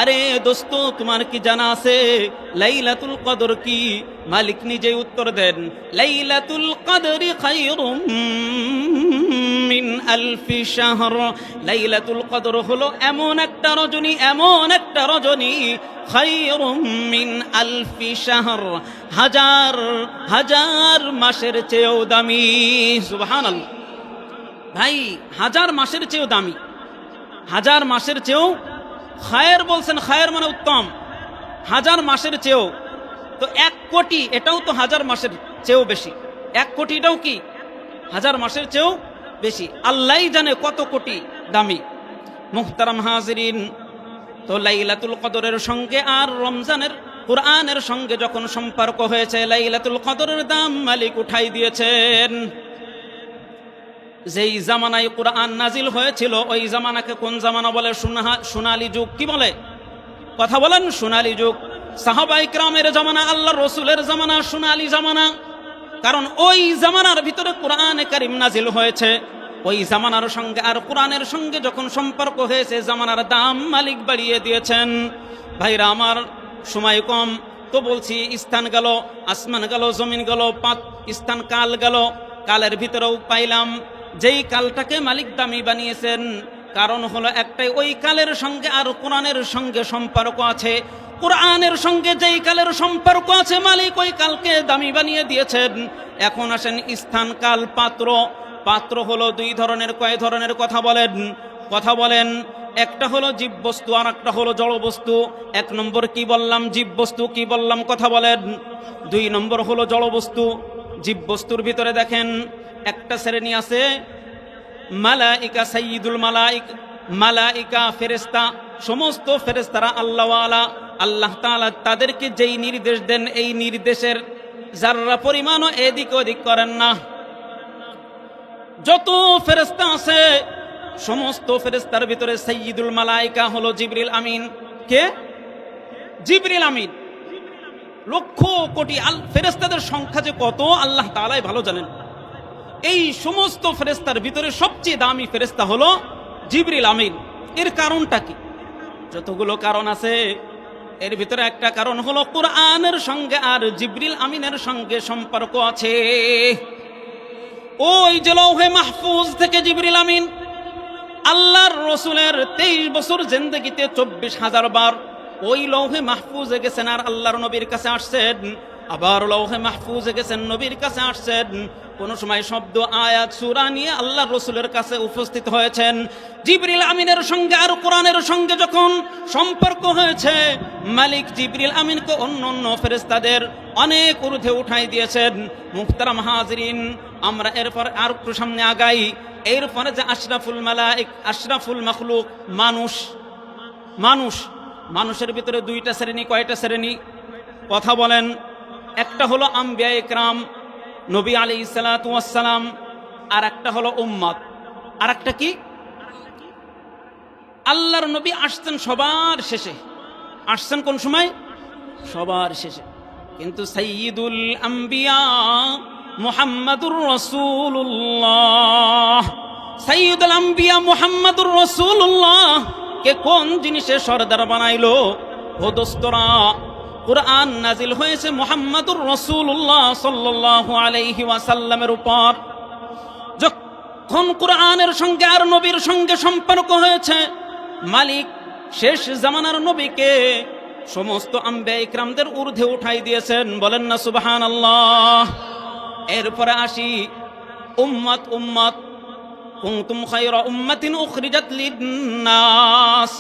আরে দোস্ত, তোমার কি জানা আছে লাইলাতুল কদর কি? মালিক নিজেই উত্তর দেন, লাইলাতুল কদরি খায়রুম মিন আলফি শাহর। লাইলাতুল কদর হলো এমন একটা রজনী, এমন একটা রজনী, খায়রুম মিন আলফি শাহর, হাজার মাসের চেয়েও দামি। সুবহানাল্লাহ। ভাই, 1000 মাসের চেয়েও দামি, 1000 মাসের চেয়েও। খায়ের বলছেন, খায়ের মানে উত্তম। 1000 মাসের চেয়েও তো 1 কোটি, এটাও তো 1000 মাসের চেয়েও বেশি। 1 কোটি এটাও কি 1000 মাসের চেয়েও বেশি। আল্লাহই জানে কত কোটি দামি। মুহতারাম হাজিরিন, তো লাইলাতুল কদরের সঙ্গে আর রমজানের কোরআনের সঙ্গে যখন সম্পর্ক হয়েছে, লাইলাতুল কদরের দাম মালিক উঠাই দিয়েছেন। যেই জামানায় কোরআন নাজিল হয়েছিল, ওই জামানাকে কোন জামানা বলে? সোনালী যুগ। কি বলে? কথা বলেন। সোনালী যুগ। সাহাবায়ে কিরামের জামানা, আল্লাহর রাসূলের জামানা সোনালী জামানা। কারণ ওই জামানার ভিতরে কোরআনে কারীম নাজিল হয়েছে। ওই জামানার সঙ্গে আর কোরআনের সঙ্গে যখন সম্পর্ক হয়েছে, জামানার দাম মালিক বাড়িয়ে দিয়েছেন। ভাইরা আমার, সময় কম, তো বলছি স্থান গেল, আসমান গেল, জমিন গেল, 5 স্থান কাল গেল। কালের ভিতরেও পাইলাম যেই কালটাকে মালিক দামি বানিয়েছেন, কারণ হলো একটাই, ওই কালের সঙ্গে আর কোরআনের সঙ্গে সম্পর্ক আছে। কোরআনের সঙ্গে যেই কালের সম্পর্ক আছে, মালিক ওই কালকে দামি বানিয়ে দিয়েছেন। এখন আসেন স্থান, কাল, পাত্র। পাত্র হলো 2 ধরনের। কয় ধরনের? কথা বলেন। কথা বলেন। একটা হলো জীব বস্তু, আর একটা হলো জড় বস্তু। 1 নম্বর কি বললাম? জীব বস্তু। কি বললাম? কথা বলেন। 2 নম্বর হলো জড় বস্তু। জীব বস্তুর ভিতরে দেখেন একটা শ্রেণী আছে মালাইকা, সাইয়্যিদুল মালাইকা, ফেরেশতা। সমস্ত ফেরেশতারা আল্লাহওয়ালা। আল্লাহ তাআলা তাদেরকে যেই নির্দেশ দেন, এই নির্দেশের যাররা পরিমাণও এদিক ওদিক করেন না। যত ফেরেশতা আছে, সমস্ত ফেরেশতার ভিতরে সাইয়্যিদুল মালাইকা হলো জিবরিল আমিন। কে? জিবরিল আমিন। লক্ষ কোটি ফেরেশতাদের সংখ্যা যে কত, আল্লাহ তাআলাই ভালো জানেন। এই সমস্ত ফেরেশতার ভিতরে সবচেয়ে দামি ফেরেশতা হলো জিবরিল আমিন। এর কারণটা কি? যতগুলো কারণ আছে, এর ভিতরে একটা কারণ হলো কোরআনের সঙ্গে আর জিবরিল আমিনের সঙ্গে সম্পর্ক আছে। ওই যে লৌহে মাহফুজ থেকে জিবরিল আমিন আল্লাহর রসুলের 23 বছর জিন্দেগিতে 24,000 বার ওই লৌহে মাহফুজে গেছেন আর আল্লাহর নবীর কাছে আসছেন। আবার লৌহে মাহফুজে গেছেন, নবীর কাছে আসছেন, কোন সময় শব্দ আয়াত সূরা নিয়ে আল্লাহর রাসূলের কাছে উপস্থিত হয়েছেন। জিবরিল আমিনের সঙ্গে আর কোরআনের সঙ্গে যখন সম্পর্ক হয়েছে, মালিক জিবরিল আমিনকে অন্য অন্য ফেরেশতাদের অনেক ঊর্ধ্বে উঠাই দিয়েছেন। মুহতারাম হাজিরিন, আমরা এরপর আর একটু সামনে আগাই। এরপরে যে আশরাফুল মালায়েক, আশরাফুল মাখলুক, মানুষের ভিতরে দুইটা শ্রেণী। কয়টা শ্রেণী? কথা বলেন। একটা হলো আম্বিয়া ইকরাম, নবী আলাইহিস সালাতু ওয়াস সালাম, আর একটা হলো উম্মত। আর একটা কি? আল্লাহর নবী আসছেন সবার শেষে। আসছেন কোন সময়? সবার শেষে। কিন্তু সাইয়্যিদুল আম্বিয়া মুহাম্মাদুর রাসূলুল্লাহ, সাইয়্যিদুল আম্বিয়া মুহাম্মাদুর রাসূলুল্লাহ কে কোন জিনিসে সরদার বানাইলো? ও দোস্তরা, কুরআন নাজিল হয়েছে মুহাম্মাদুর রাসূলুল্লাহ সাল্লাল্লাহু আলাইহি ওয়াসাল্লামের উপর। যখন কুরআনের সঙ্গে আর নবীর সঙ্গে সম্পর্ক হয়েছে, মালিক শেষ জামানার নবীকে সমস্ত আম্বিয়া ইকরামদের ঊর্ধ্বে উঠাই দিয়েছেন। বলেন না সুবহানাল্লাহ। এরপরে আসি উম্মত। কুনতুম খায়রা উম্মাতিন উখরিজাত লিন-নাস।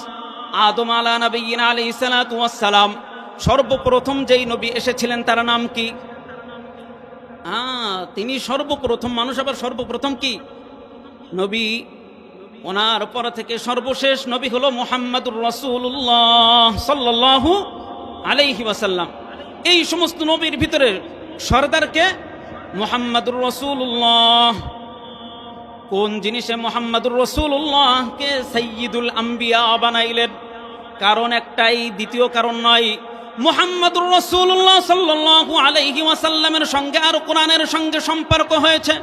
আদম আলা নবিয়িনা আলাইহিস সালাতু ওয়াস সালাম সর্বপ্রথম যেই নবী এসেছিলেন তার নাম কি? তিনি সর্বপ্রথম মানুষ। আবার সর্বপ্রথম কি নবী? ওনার পর থেকে সর্বশেষ নবী হলো মুহাম্মাদুর রাসূলুল্লাহ সাল্লাল্লাহু আলাইহি ওয়াসাল্লাম। এই সমস্ত নবীর ভিতরে সরদারকে মুহাম্মাদুর রাসূলুল্লাহ। কোন জিনিসে মুহাম্মাদুর রাসূলুল্লাহকে সাইয়্যিদুল আম্বিয়া বানাইলেন? কারণ একটাই, দ্বিতীয় কারণ নয়। মুহাম্মাদুর রাসূলুল্লাহ সাল্লাল্লাহু আলাইহি ওয়াসাল্লামের সঙ্গে আর কোরআনের সঙ্গে সম্পর্ক হয়েছে।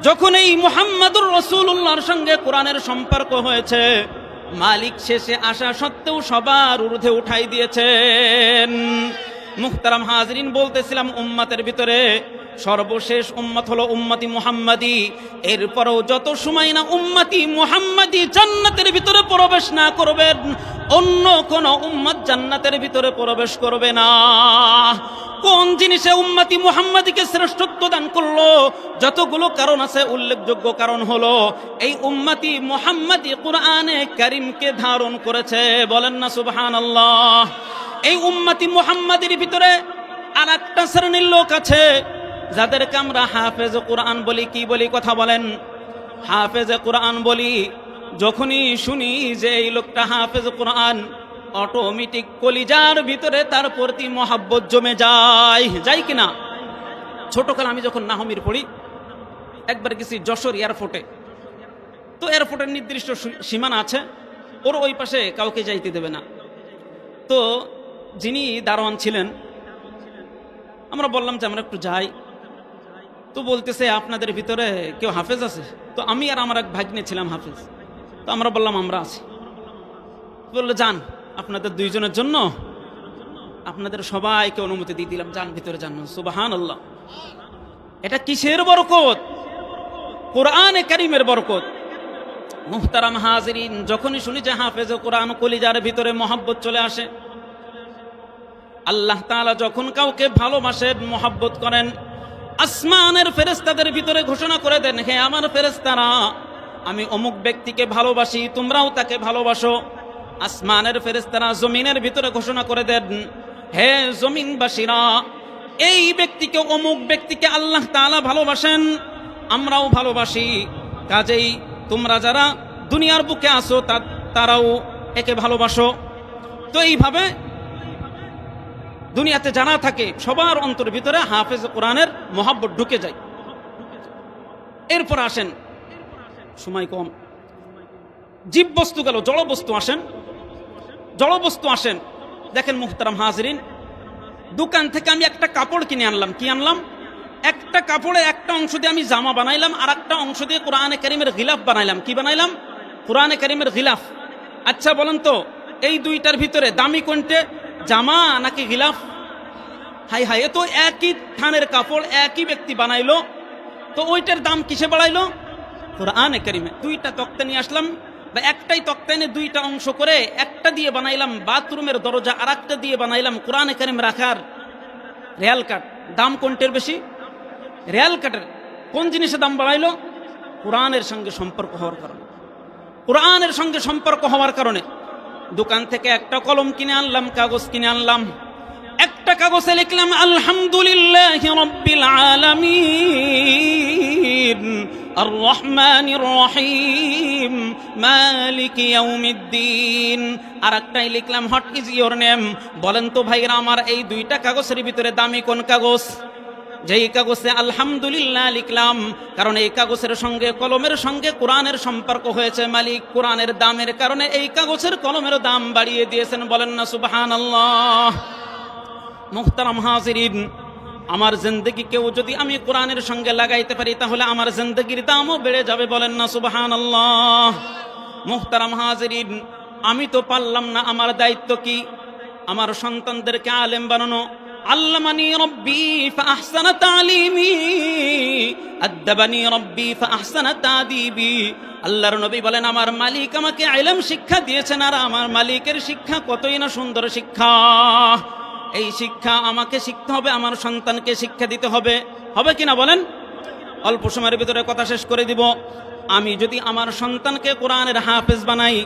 যখন এই মুহাম্মাদুর রাসূলুল্লাহর সঙ্গে কোরআনের সম্পর্ক হয়েছে, মালিক শেষে আসা সত্ত্বেও সবার ঊর্ধ্বে উঠাই দিয়েছেন। মুহতারাম হাজিরিন, বলতেছিলাম উম্মতের ভিতরে সর্বশেষ উম্মত হলো উম্মতি মুহাম্মাদি। এরপরও যত সময় না উম্মতি মুহাম্মাদি জান্নাতের ভিতরে প্রবেশ না করবেন, অন্য কোন উম্মত জান্নাতের ভিতরে প্রবেশ করবে না। কোন জিনিসে উম্মতি মুহাম্মাদিকে শ্রেষ্ঠত্ব দান করলো? যতগুলো কারণ আছে, উল্লেখযোগ্য কারণ হলো এই উম্মতি মুহাম্মাদি কুরআনে কারীমকে ধারণ করেছে। বলেন না সুবহানাল্লাহ। এই উম্মতি মুহাম্মাদির ভিতরে আর একটা শ্রেণীর লোক আছে যাদেরকে আমরা হাফেজ কুরআন বলি। কি বলি? কথা বলেন। হাফেজ কুরআন বলি। যখনই শুনি যে এই লোকটা হাফেজ কুরআন, অটোমেটিক কলিজার ভিতরে তার প্রতি মহাব্বত জমে যায় কিনা? ছোটকাল আমি যখন নাহমির পড়ি, একবার গেছি যশোর এয়ারপোর্টে। তো এয়ারপোর্টের নির্দিষ্ট সীমানা আছে, ওর ওই পাশে কাউকে যাইতে দেবে না। তো যিনি দারোয়ান ছিলেন, আমরা বললাম যে আমরা একটু যাই। তো বলতেছে আপনাদের ভিতরে কেউ হাফেজ আছে? তো আমি আর আমার এক ভাগ্নে ছিলাম হাফেজ। তো আমরা বললাম আমরা আছি। বললো যান, আপনাদের দুইজনের জন্য আপনাদের সবাইকে অনুমতি দিয়ে দিলাম, যান ভিতরে যান। সুবহানাল্লাহ। এটা কিসের বরকত? কোরআনে কারীমের বরকত। মুহতারাম হাজিরিন, যখনই শুনি যে হাফেজ কোরআন, কলিজার ভিতরে মহব্বত চলে আসে। আল্লাহ তাআলা যখন কাউকে ভালোবাসেন, মহব্বত করেন, আসমানের ফেরেশতাদের ভিতরে ঘোষণা করে দেন, হে আমার ফেরেশতারা, আমি অমুক ব্যক্তিকে ভালোবাসি, তোমরাও তাকে ভালোবাসো। আসমানের ফেরেশতারা জমিনের ভিতরে ঘোষণা করে দেন, হে জমিনবাসীরা, এই ব্যক্তিকে, অমুক ব্যক্তিকে আল্লাহ তাআলা ভালোবাসেন, আমরাও ভালোবাসি। কাজেই তোমরা যারা দুনিয়ার বুকে আসো তারাও একে ভালোবাসো। তো এইভাবে দুনিয়াতে জানা থাকে, সবার অন্তর ভিতরে হাফেজ কোরআনের মহব্বত ঢুকে যায়। এরপর আসেন, সময় কম, জীব বস্তু গেল, জড় বস্তু আসেন। জড় বস্তু আসেন, দেখেন মুহতারাম হাজিরিন, দোকান থেকে আমি একটা কাপড় কিনে আনলাম। কি আনলাম? একটা কাপড়ের একটা অংশ দিয়ে আমি জামা বানাইলাম, আর একটা অংশ দিয়ে কোরআনে কারীমের গিলাফ বানাইলাম। কি বানাইলাম? কোরআনে কারীমের গিলাফ। আচ্ছা বলেন তো, এই দুইটার ভিতরে দামি কোনটা, জামা নাকি গিলাফ? হাই হাই, এ তো একই থানের কাপড়, একই ব্যক্তি বানাইলো, তো ওইটার দাম কিসে বাড়াইলো? কোরআনে কারীমে। দুইটা তক্তা নিয়ে আসলাম, বা একটাই তক্তা এনে দুইটা অংশ করে একটা দিয়ে বানাইলাম বাথরুমের দরজা, আর একটা দিয়ে বানাইলাম কোরআনে কারীম রাখার রেয়াল কাঠ। দাম কোনটার বেশি? রেল কাটের কোন জিনিসের দাম বাড়াইলো? কোরআনের সঙ্গে সম্পর্ক হওয়ার কারণে। কোরআনের সঙ্গে সম্পর্ক হওয়ার কারণে দোকান থেকে একটা কলম কিনে আনলাম, কাগজ কিনে আনলাম, একটা কাগজে লিখলাম আলহামদুলিল্লাহি রাব্বিল আলামিন আর রহমানির রহিম মালিকি ইয়াউমিদ্দিন। আর একটাই লিখলাম হোয়াট ইজ ইওর নেম। বলেন তো ভাইরা আমার, এই দুইটা কাগজের ভিতরে দামি কোন কাগজ? যেই কাগজে আলহামদুলিল্লাহ লিখলাম, কারণ এই কাগজের সঙ্গে কলমের সঙ্গে কোরআনের সম্পর্ক হয়েছে। মালিক কোরআনের দামের কারণে এই কাগজের কলমের দাম বাড়িয়ে দিয়েছেন। বলেন না সুবহানাল্লাহ। মুহতারাম হাজিরিন, আমার জিন্দেগি কেউ যদি আমি কোরআনের সঙ্গে লাগাইতে পারি তাহলে আমার জিন্দেগির দামও বেড়ে যাবে। বলেন না সুবহানাল্লাহ। মুহতারাম হাজিরিন, আমি তো পারলাম না, আমার দায়িত্ব কি? আমার সন্তানদেরকে আলেম বানানো। আল্লামানি রব্বি ফাআহসানা তালিমি আদ্দাবানি রব্বি ফাআহসানা তাদিবি। আল্লাহর নবী বলেন, আমার মালিক আমাকে ইলম শিক্ষা দিয়েছেন, আর আমার মালিকের শিক্ষা কতই না সুন্দর শিক্ষা। এই শিক্ষা আমাকে শিখতে হবে, আমার সন্তানকে শিক্ষা দিতে হবে। হবে কিনা বলেন? অল্প সময়ের ভিতরে কথা শেষ করে দিব। আমি যদি আমার সন্তানকে কোরআনের হাফেজ বানাই,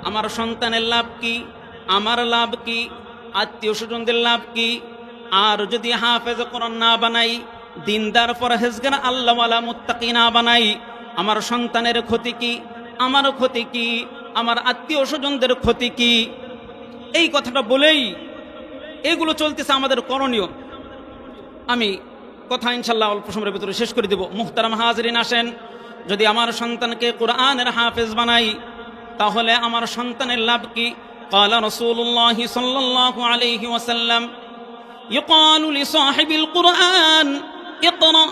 আমার সন্তানের লাভ কি? আমার লাভ কি? আত্মীয় স্বজনদের লাভ কি? আর যদি হাফেজ কোরআন না বানাই, দিনদার পরহেজগার আল্লাহওয়ালা মুত্তাকি না বানাই, আমার সন্তানের ক্ষতি কি? আমার ক্ষতি কি? আমার আত্মীয় স্বজনদের ক্ষতি কি? এই কথাটা বলেই এগুলো চলতেছে আমাদের করণীয়। আমি কথা ইনশাল্লাহ অল্প সময়ের ভিতরে শেষ করে দেব। মুহতারাম হাজিরিন, আসেন, যদি আমার সন্তানকে কোরআনের হাফেজ বানাই তাহলে আমার সন্তানের লাভ কি? ক্বালা রাসূলুল্লাহি সাল্লাল্লাহু আলাইহি ওয়াসাল্লাম ইউকালু লিসাহিবিল কুরআন ইকরা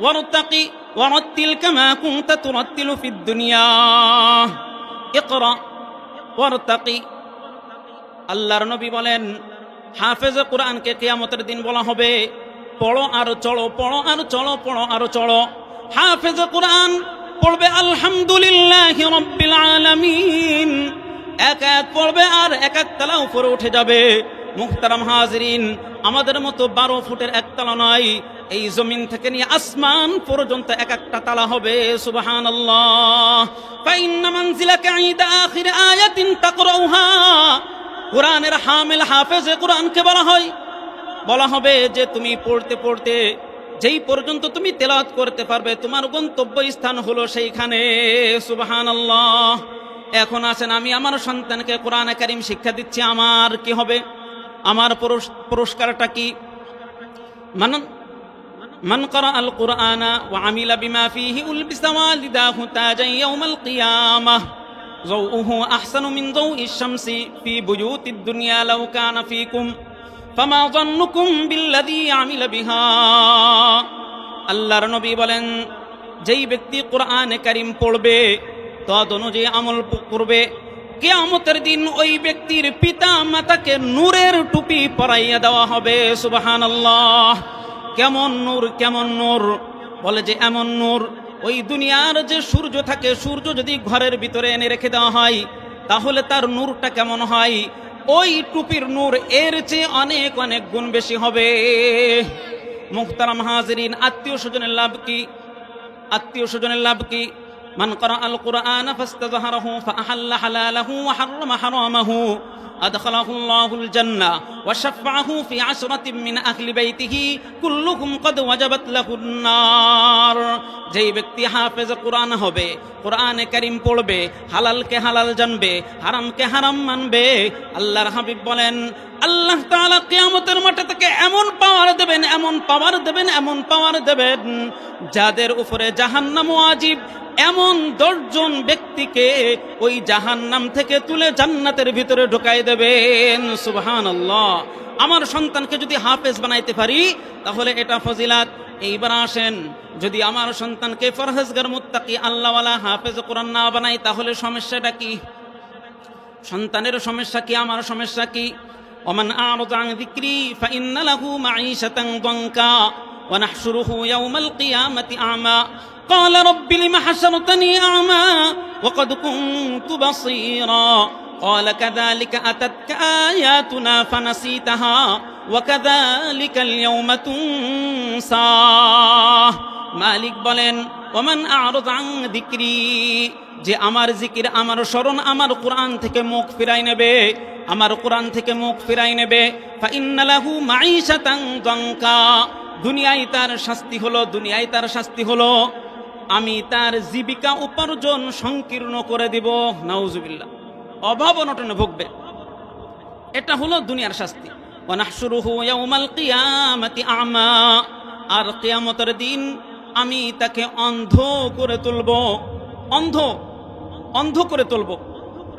ওয়ারতাকি ওয়ারাত্তিল কামা কুনতা তুরাত্তিলু ফিদ দুনিয়া। ইকরা ওয়ারতাকি। আল্লাহর নবী বলেন, হাফেজ কোরআনকে কিয়ামতের দিন বলা হবে, পড়ো আর চলো, পড়ো আর চলো, পড়ো আর চলো। হাফেজ কোরআন পড়বে আলহামদুলিল্লাহি রাব্বিল আলামিন, এক এক পড়বে আর এক এক তালা উপরে উঠে যাবে। মুহতারাম হাজিরিন, আমাদের মতো 12 ফুটের একতলা নয়, এই জমিন থেকে নিয়ে আসমান পর্যন্ত এক একটা তালা হবে। সুবহানাল্লাহ। ফাইন্না মানজিলাকা ইনদা আখির আয়াতিন তাকরাউহা। কোরআনের হামিল হাফেজে কোরআনকে বলা হবে যে তুমি পড়তে পড়তে যেই পর্যন্ত তুমি তেলাওয়াত করতে পারবে, তোমার গন্তব্য স্থান হলো সেইখানে। সুবহানাল্লাহ। এখন আসেন, আমি আমার সন্তানকে কোরআন কারীম শিক্ষা দিচ্ছি, আমার কি হবে? আমার পুরস্কারটা কি? মান ক্বারা আল কুরআনা ওয়া আমিলা বিমা ফীহি উলবিসা ওয়ালিদাহু তাজান ইয়াউমাল কিয়ামাহ যাউহু আহসানু মিন যাউইশ শামসি ফি বুয়ুতিদ দুনিয়া লাউ কানা ফীকুম ফামা যান্নুকুম বিল্লাযী আমিলা বিহা। আল্লাহর নবী বলেন, যেই ব্যক্তি কোরআন কারীম পড়বে, তদ অনুযায়ী আমল করবে, কিয়ামতের দিন ওই ব্যক্তির পিতা মাতাকে নূরের টুপি পরাইয়া দেওয়া হবে। সুবহানাল্লাহ। কেমন নূর, কেমন নূর? বলে যে এমন নূর, ওই দুনিয়ার যে সূর্য থাকে, সূর্য যদি ঘরের ভিতরে এনে রেখে দেওয়া হয় তাহলে তার নূরটা কেমন হয়? ওই টুপির নূর এর চেয়ে অনেক অনেক গুণ বেশি হবে। মুহতারাম হাজিরিন, আত্মীয় স্বজনের লাভ কি? আত্মীয় স্বজনের লাভ কি? মান ক্বারা আল কুরআন ফাস্তাযহারাহু ফাআহাল্লা হালালাহু ওয়া হাররামা হারামাহু আদখালাহু আল্লাহুল জান্নাহ ওয়া শাফাআহু ফি আশরাতিন মিন আহলি বাইতিহি কুল্লুহুম ক্বাদ ওয়াজাবাত লাহুন নার। যেই ব্যক্তি হাফেজ কোরআন হবে, কোরআনে কারীম পড়বে, হালালকে হালাল জানবে, হারামকে হারাম মানবে, আল্লাহর হাবিব বলেন আল্লাহ তাআলা কিয়ামতের মাঠে তাকে এমন পাওয়ার দেবেন, এমন পাওয়ার দেবেন, এমন পাওয়ার দেবেন, যাদের উপরে জাহান্নাম ওয়াজিব, এমন 10 জন ব্যক্তিকে ওই জাহান্নাম থেকে তুলে জান্নাতের ভিতরে ঢুকাই দেবেন। সুবহানাল্লাহ। আমার সন্তানকে যদি হাফেজ বানাইতে পারি তাহলে এটা ফজিলাত। এইবার আসেন, যদি আমার সন্তানকে পরহেজগার মুত্তাকি আল্লাহওয়ালা হাফেজ কোরআন না বানাই তাহলে সমস্যাটা কি? সন্তানের সমস্যা কি? আমার সমস্যা কি? ওমান আ'রাদা আন যিকরি ফাইন্না লাহু মাঈশাতান দানকা ওয়া নাহশুরুহু ইয়াওমাল কিয়ামাতি আ'মা قال رب لم حشرتني أعمى وقد كنت بصيرا قال كذلك أتتك آياتنا فنسيتها ওয়াকাযালিকাল ইয়াওমা তুনসা। মালিক বলেন ওমান আ'রাযা আন যিকরি, যে আমার জিকির, আমার স্মরণ, আমার কোরআন থেকে মুখ ফিরাই নেবে, আমার কোরআন থেকে মুখ ফিরাই নেবে, ফা ইন্না লাহু মাঈশাতান যানকা, দুনিয়ায় তার শাস্তি হলো, দুনিয়ায় তার শাস্তি হলো আমি তার জীবিকা উপার্জন সংকীর্ণ করে দিব। নাউজুবিল্লাহ, অভাব অনটনে ভুগবে, এটা হলো দুনিয়ার শাস্তি। ওয়া নাহশুরুহু ইয়াউমাল কিয়ামাতি আ'মা, আর কিয়ামতের দিন আমি তাকে অন্ধ করে তুলব, অন্ধ অন্ধ করে তুলব।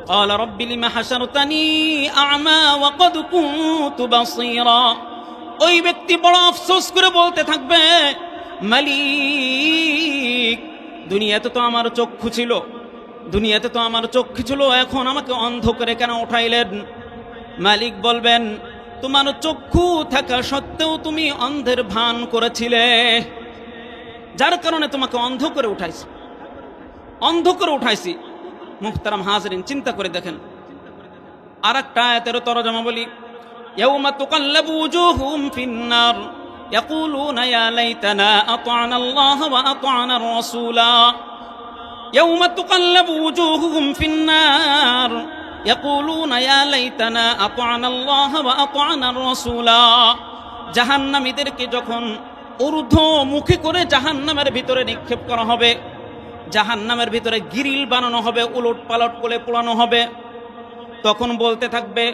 ক্বালা রাব্বি লিমা হাশারতানি আ'মা ওয়া ক্বাদ কুনতু বাসীরা, ওই ব্যক্তি বড় আফসোস করে বলতে থাকবে, মালিক দুনিয়াতে তো আমার চক্ষু ছিল, দুনিয়াতে তো আমার চক্ষু ছিল, এখন আমাকে অন্ধ করে কেন উঠাইলেন? মালিক বলবেন, তোমার চক্ষু থাকা সত্ত্বেও তুমি অন্ধের ভান করেছিলে, যার কারণে তোমাকে অন্ধ করে উঠাইছি, অন্ধ করে উঠাইছি। মুহতারাম হাজরিন, চিন্তা করে দেখেন। আর একটা আয়াতের তরজমা বলি, ইয়াউমা তুকাল্লাবু উজুহুম ফিন্নার ইয়াকুলুনা ইয়া লাইতানা আতা'না আল্লাহ ওয়া আতা'না আর-রাসূলা। ইয়াউমা তুকাল্লাবু উজুহুম ফিন্নার ইয়াকুলুনা ইয়া লাইতানা আতা'না আল্লাহ ওয়া আতা'না আর-রাসূলা। জাহান্নামীদেরকে যখন ঊর্ধ্বমুখী করে জাহান্নামের ভিতরে নিক্ষেপ করা হবে, জাহান্নামের ভিতরে গ্রিল বানানো হবে, উলট পালট করে পোড়ানো হবে, তখন বলতে থাকবে,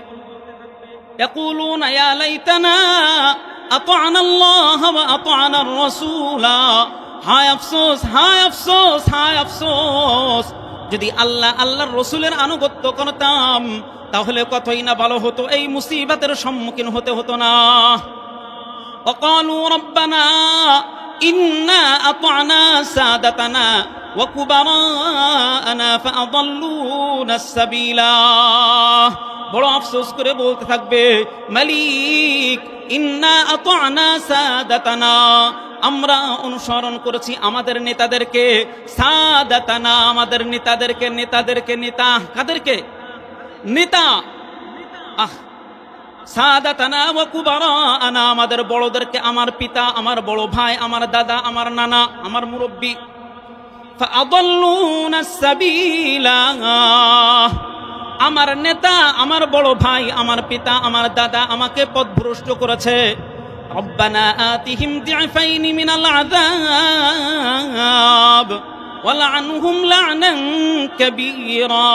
ইয়াকুলুনা ইয়া লাইতানা আতা'না আল্লাহ ওয়া আতা'না আর-রাসূলা, হায় আফসোস, হায় আফসোস, হায় আফসোস, যদি আল্লাহর রাসূলের আনুগত্য করতাম তাহলে কতই না ভালো হতো, এই মুসিবতের সম্মুখীন হতে হতো না। وقالوا ربنا إنا أطعنا سادتنا وكبراءنا فأضلونا السبيلا, বড় আফসোস করে বলতে থাকবে, মালিক ইন্না আতা'না সাদাতানা, আমরা অনুসরণ করেছি আমাদের নেতাদেরকে, সাদাতানা আমাদের নেতাদেরকে, নেতাদেরকে, নেতা কাদেরকে? নেতা, সাদাতানা ওয়া কুবারানা আমাদের বড়দেরকে, আমার পিতা, আমার বড় ভাই, আমার দাদা, আমার নানা, আমার মুরব্বী। ফাআদাল্লুনা সাবিলা, আমার নেতা, আমার বড় ভাই, আমার পিতা, আমার দাদা আমাকে পথভ্রষ্ট করেছে। রব্বানা আতিহিম দি'ফাইনি মিনাল আযাব ওয়ালআনহুম লা'নান কাবীরা।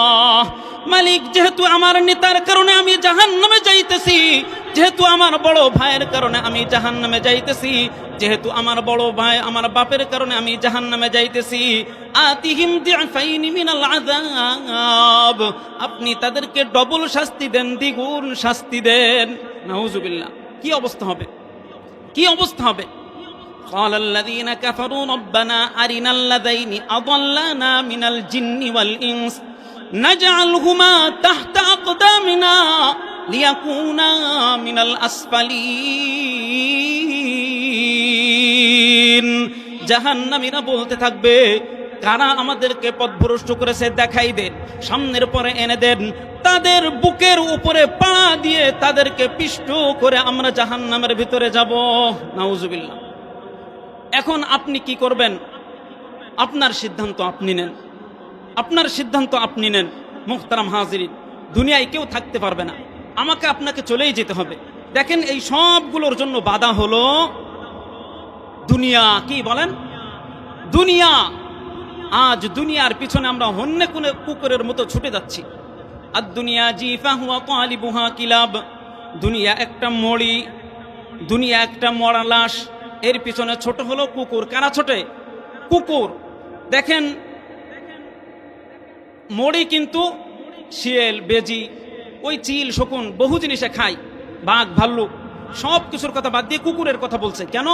মালিক, যেহেতু আমার নেতার কারণে আমি জাহান্নামে যাইতেছি, যেহেতু আমার বড় ভাইয়ের কারণে আমি জাহান্নামে যাইতেছি, যেহেতু আমার বড় ভাই, আমার বাপের কারণে আমি জাহান্নামে যাইতেছি, আতিহিম দি'ফাইনি মিনাল আযাব, আপনি তাদেরকে ডবল শাস্তি দেন, দ্বিগুণ শাস্তি দেন। নাউজুবিল্লাহ, কি অবস্থা হবে, কি অবস্থা হবে। قال الذين كفروا ربنا أرنا الذين أضلنا من الجن والإنس نجعلهما تحت أقدامنا ليكونا من الأسفلين। জাহান্নামীরা বলতে থাকবে, কারা আমাদেরকে পথভ্রষ্ট করেছে দেখাই দেন, সামনের পরে এনে দেন, তাদের বুকের উপরে পা দিয়ে তাদেরকে পিষ্ট করে আমরা জাহান্নামের ভিতরে যাব। নাউজুবিল্লাহ। এখন আপনি কি করবেন? আপনার সিদ্ধান্ত আপনি নেন, আপনার সিদ্ধান্ত আপনি নেন। মুহতারাম হাজিরিন, দুনিয়ায় কেউ থাকতে পারবে না, আমাকে আপনাকে চলেই যেতে হবে। দেখেন, এই সবগুলোর জন্য বাধা হলো দুনিয়া। কি বলেন? দুনিয়া। আজ দুনিয়ার পিছনে আমরা হন্যে কোনে কুকুরের মতো ছুটে যাচ্ছি। আর দুনিয়া জিফা হুয়া তালিবুহা কিলাব, দুনিয়া একটা মড়ি, দুনিয়া একটা মরা লাশ, এর পিছনে ছোট হলো কুকুর। কারা ছোটে? কুকুর। দেখেন, মড়ি কিন্তু শিয়াল, বেজি, ওই চিল, শকুন বহু জিনিসে খায়, বাঘ, ভাল্লুক, সব কিছুর কথা বাদ দিয়ে কুকুরের কথা বলছে। কেন?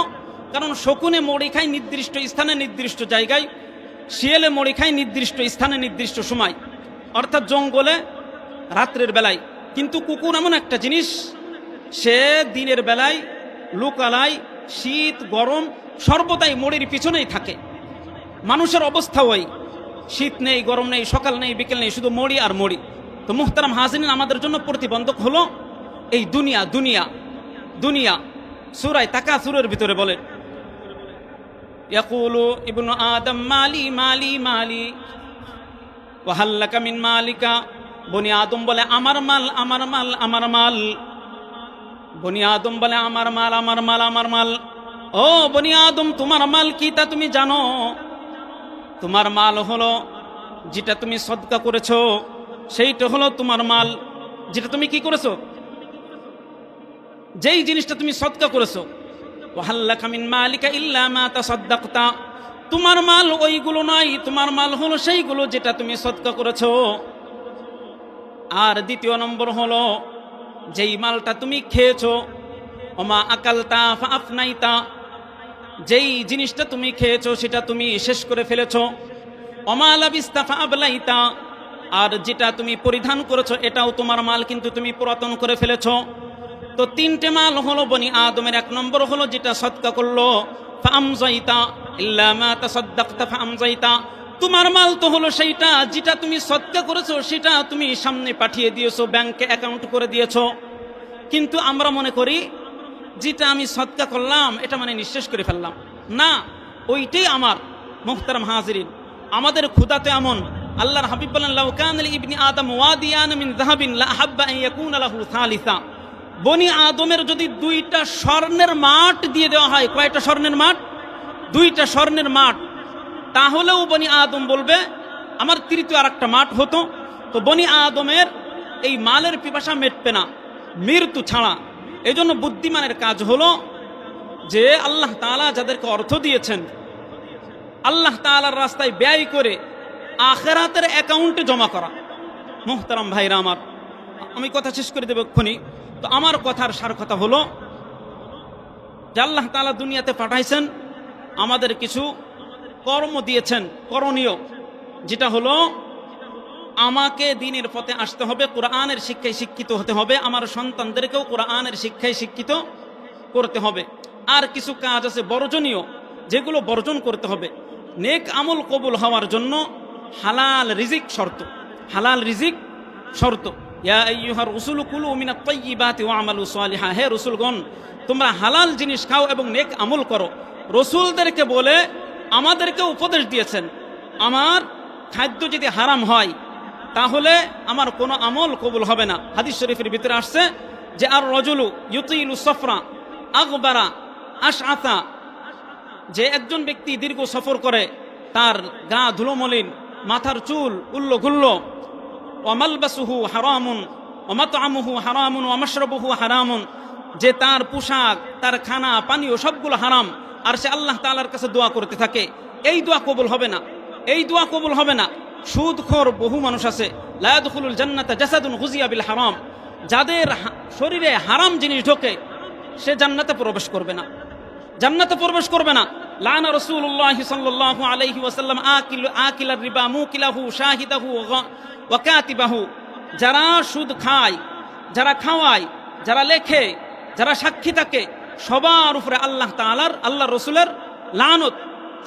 কারণ শকুনে মড়ি খায় নির্দিষ্ট স্থানে, নির্দিষ্ট জায়গায়, শিয়ালে মড়ি খায় নির্দিষ্ট স্থানে, নির্দিষ্ট সময়, অর্থাৎ জঙ্গলে, রাত্রের বেলায়। কিন্তু কুকুর এমন একটা জিনিস, সে দিনের বেলায়, লোকালয়, শীত, গরম, সর্বদাই মড়ির পিছনেই থাকে। মানুষের অবস্থা ওই, শীত নেই, গরম নেই, সকাল নেই, বিকেল নেই, শুধু মড়ি আর মড়ি। তো মুহতারাম হাজিরিন, আমাদের জন্য প্রতিবন্ধক হলো এই দুনিয়া। দুনিয়া দুনিয়া। সূরা তাকাসুরের ভিতরে বলেন, ইয়াকুলু ইবনু আদম মালি মালি মালি ওয়া হাল লাকা মিন মালিকা। বনি আদম বলে আমার মাল আমার মাল আমার মাল। বনি আদম বলে আমার মাল আমার মাল আমার মাল। ও বনি আদম, তোমার মাল কি তা তুমি জানো? তোমার মাল হলো যেটা তুমি সদকা করেছো, সেইটা হলো তোমার মাল। যেটা তুমি কি করেছো, যেই জিনিসটা তুমি সদকা করেছো। ওয়াহাল্লাকা মিন মালিকা ইল্লা মা তাসাদ্দাকতা। তোমার মাল ওইগুলো নয়, তোমার মাল হলো সেইগুলো যেটা তুমি সদকা করেছো। আর দ্বিতীয় নম্বর হলো যেই মালটা তুমি খেয়েছো। ওমা আকালতা ফা আফনাইতা। যেই জিনিসটা তুমি খেয়েছো সেটা তুমি শেষ করে ফেলেছো। ওমা লাবিস্তা ফা আবলাইতা। আর যেটা তুমি পরিধান করেছো এটাও তোমার মাল, কিন্তু তুমি পুরাতন করে ফেলেছো। তো তিনটে মাল হলো বনি আদমের। এক নম্বর হলো যেটা সদকা করলো, ফা আমজাইতা ইল্লা মা তাসাদ্দাকতা ফা আমজাইতা। তোমার মাল তো হলো সেইটা যেটা তুমি সদকা করেছো, সেটা তুমি সামনে পাঠিয়ে দিয়েছো, ব্যাংকে অ্যাকাউন্ট করে দিয়েছো। কিন্তু আমরা মনে করি যেটা আমি সদকা করলাম এটা মানে নিঃশেষ করে ফেললাম, না, ওইটাই আমার। মুহতারাম হাজিরিন, আমাদের ক্ষুধাতে এমন, আল্লাহর হাবিব বলেন, লাউ কানা লিবনি আদম ওয়াদিয়ান মিন যাহাবিন লা আহাব্বা আন ইয়াকুনা লাহু সালিসা। বনি আদমের যদি দুইটা স্বর্ণের মাঠ দিয়ে দেওয়া হয়, কয়টা স্বর্ণের মাঠ? দুইটা স্বর্ণের মাঠ, তাহলেও বনি আদম বলবে আমার তৃতীয় আর একটা মাঠ হতো। তো বনি আদমের এই মালের পিপাসা মেটবে না মৃত্যু ছাড়া। এই জন্য বুদ্ধিমানের কাজ হলো যে আল্লাহ তাআলা যাদেরকে অর্থ দিয়েছেন, আল্লাহ তাআলার রাস্তায় ব্যয় করে আখিরাতের অ্যাকাউন্টে জমা করা। মুহতারাম ভাইরা আমার, আমি কথা শেষ করে দেব এক্ষুনি। তো আমার কথার সার কথা হলো যে আল্লাহ তাআলা দুনিয়াতে পাঠাইছেন, আমাদের কিছু কর্ম দিয়েছেন করণীয়, যেটা হলো আমাকে দ্বীনের পথে আসতে হবে, কোরআনের শিক্ষায় শিক্ষিত হতে হবে, আমার সন্তানদেরকেও কোরআনের শিক্ষায় শিক্ষিত করতে হবে। আর কিছু কাজ আছে বর্জনীয়, যেগুলো বর্জন করতে হবে। নেক আমল কবুল হওয়ার জন্য হালাল রিজিক শর্ত, হালাল রিজিক শর্ত। ইয়া আইয়ুহার রাসূলু কুলু মিনাত তাইয়্যিবাতি ওয়া'মালু সালিহা। হে রাসূলগণ, তোমরা হালাল জিনিস খাও এবং নেক আমল করো। রাসূলদেরকে বলে আমাদেরকে উপদেশ দিয়েছেন, আমার খাদ্য যদি হারাম হয় তাহলে আমার কোনো আমল কবুল হবে না। হাদিস শরীফের ভিতরে আসছে যে আর রাজুলু ইউতিলু সফরা আগবারা আশআতা। যে একজন ব্যক্তি দীর্ঘ সফর করে, তার গা ধুলোমলিন, মাথার চুল উল্লো গুল্লো, ওয়ামালবাসুহু হারামুন ওয়ামাতআমুহু হারামুন ওয়ামাশরাবুহু হারামুন। যে তার পোশাক, তার খানা পানীয় সবগুলো হারাম, আর সে আল্লাহ তাআলার কাছে দোয়া করতে থাকে, এই দোয়া কবুল হবে না, এই দোয়া কবুল হবে না। সুদখোর বহু মানুষ আছে, লা ইয়াদখুলুল জান্নাতা জাসাদুন গুযিয়া বিল হারাম। যাদের শরীরে হারাম জিনিস ঢোকে সে জান্নাতে প্রবেশ করবে না, জান্নাতে প্রবেশ করবে না। লানা রাসূলুল্লাহ সাল্লাল্লাহু আলাইহি ওয়াসাল্লাম আকিলার রিবা মুকিলাহু শাহিদাহু ওয়া কাতিবাহু। যারা সুদ খায়, যারা খাওয়ায়, যারা লেখে, যারা সাক্ষী থাকে, সবার উপরে আল্লাহ তাআলার, আল্লাহ রসুলের লানত,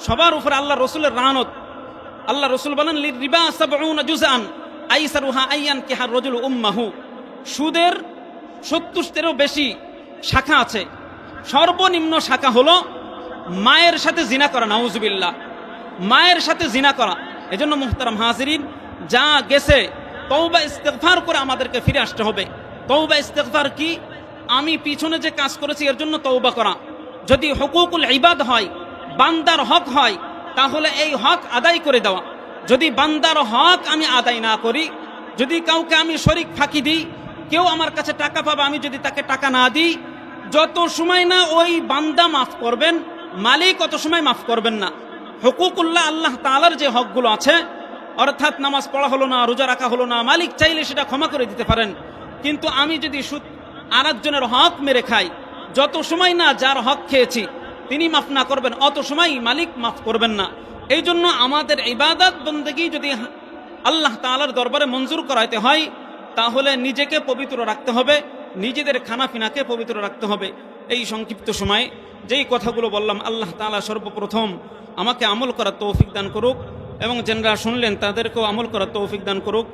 সবার উপরে আল্লাহ রসুলের লানত। আল্লাহ রসুল বলেন, লিরিবা সাবউনা জুজআন আইসারুহা আইয়ান কিহার রাজুলু উম্মাহু। সুদের 70-টিরও বেশি শাখা আছে। সর্বনিম্ন শাখা হলো মায়ের সাথে জিনা করা, নাউজুবিল্লাহ, মায়ের সাথে জিনা করা। এজন্য মুহতারাম হাজিরিন, যা গেছে তওবা ইস্তেগফার করে আমাদেরকে ফিরে আসতে হবে। তওবা ইস্তেগফার কি? আমি পিছনে যে কাজ করেছি এর জন্য তওবা করা। যদি হুকুকুল ইবাদ হয়, বান্দার হক হয়, তাহলে এই হক আদায় করে দেওয়া। যদি বান্দার হক আমি আদায় না করি, যদি কাউকে আমি শরীক ফাঁকি দিই, কেউ আমার কাছে টাকা পাবে, আমি যদি তাকে টাকা না দিই, যত সময় না ওই বান্দা মাফ করবেন, মালিক অত সময় মাফ করবেন না। হুকুকুল্লাহ, আল্লাহ তাআলার যে হকগুলো আছে, অর্থাৎ নামাজ পড়া হলো না, রোজা রাখা হলো না, মালিক চাইলে সেটা ক্ষমা করে দিতে পারেন। কিন্তু আমি যদি সুদ আরেকজনের হক মেরে খাই, যত সময় না যার হক খেয়েছি তিনি মাফ না করবেন, অত সময় মালিক মাফ করবেন না। এই জন্য আমাদের ইবাদত বন্দেগী যদি আল্লাহ তাআলার দরবারে মঞ্জুর করাইতে হয়, তাহলে নিজেকে পবিত্র রাখতে হবে, নিজেদের খানাপিনাকে পবিত্র রাখতে হবে। এই সংক্ষিপ্ত সময়ে যেই কথাগুলো বললাম, আল্লাহ তাআলা সর্বপ্রথম আমাকে আমল করার তৌফিক দান করুক এবং যারা শুনলেন তাদেরকেও আমল করার তৌফিক দান করুক।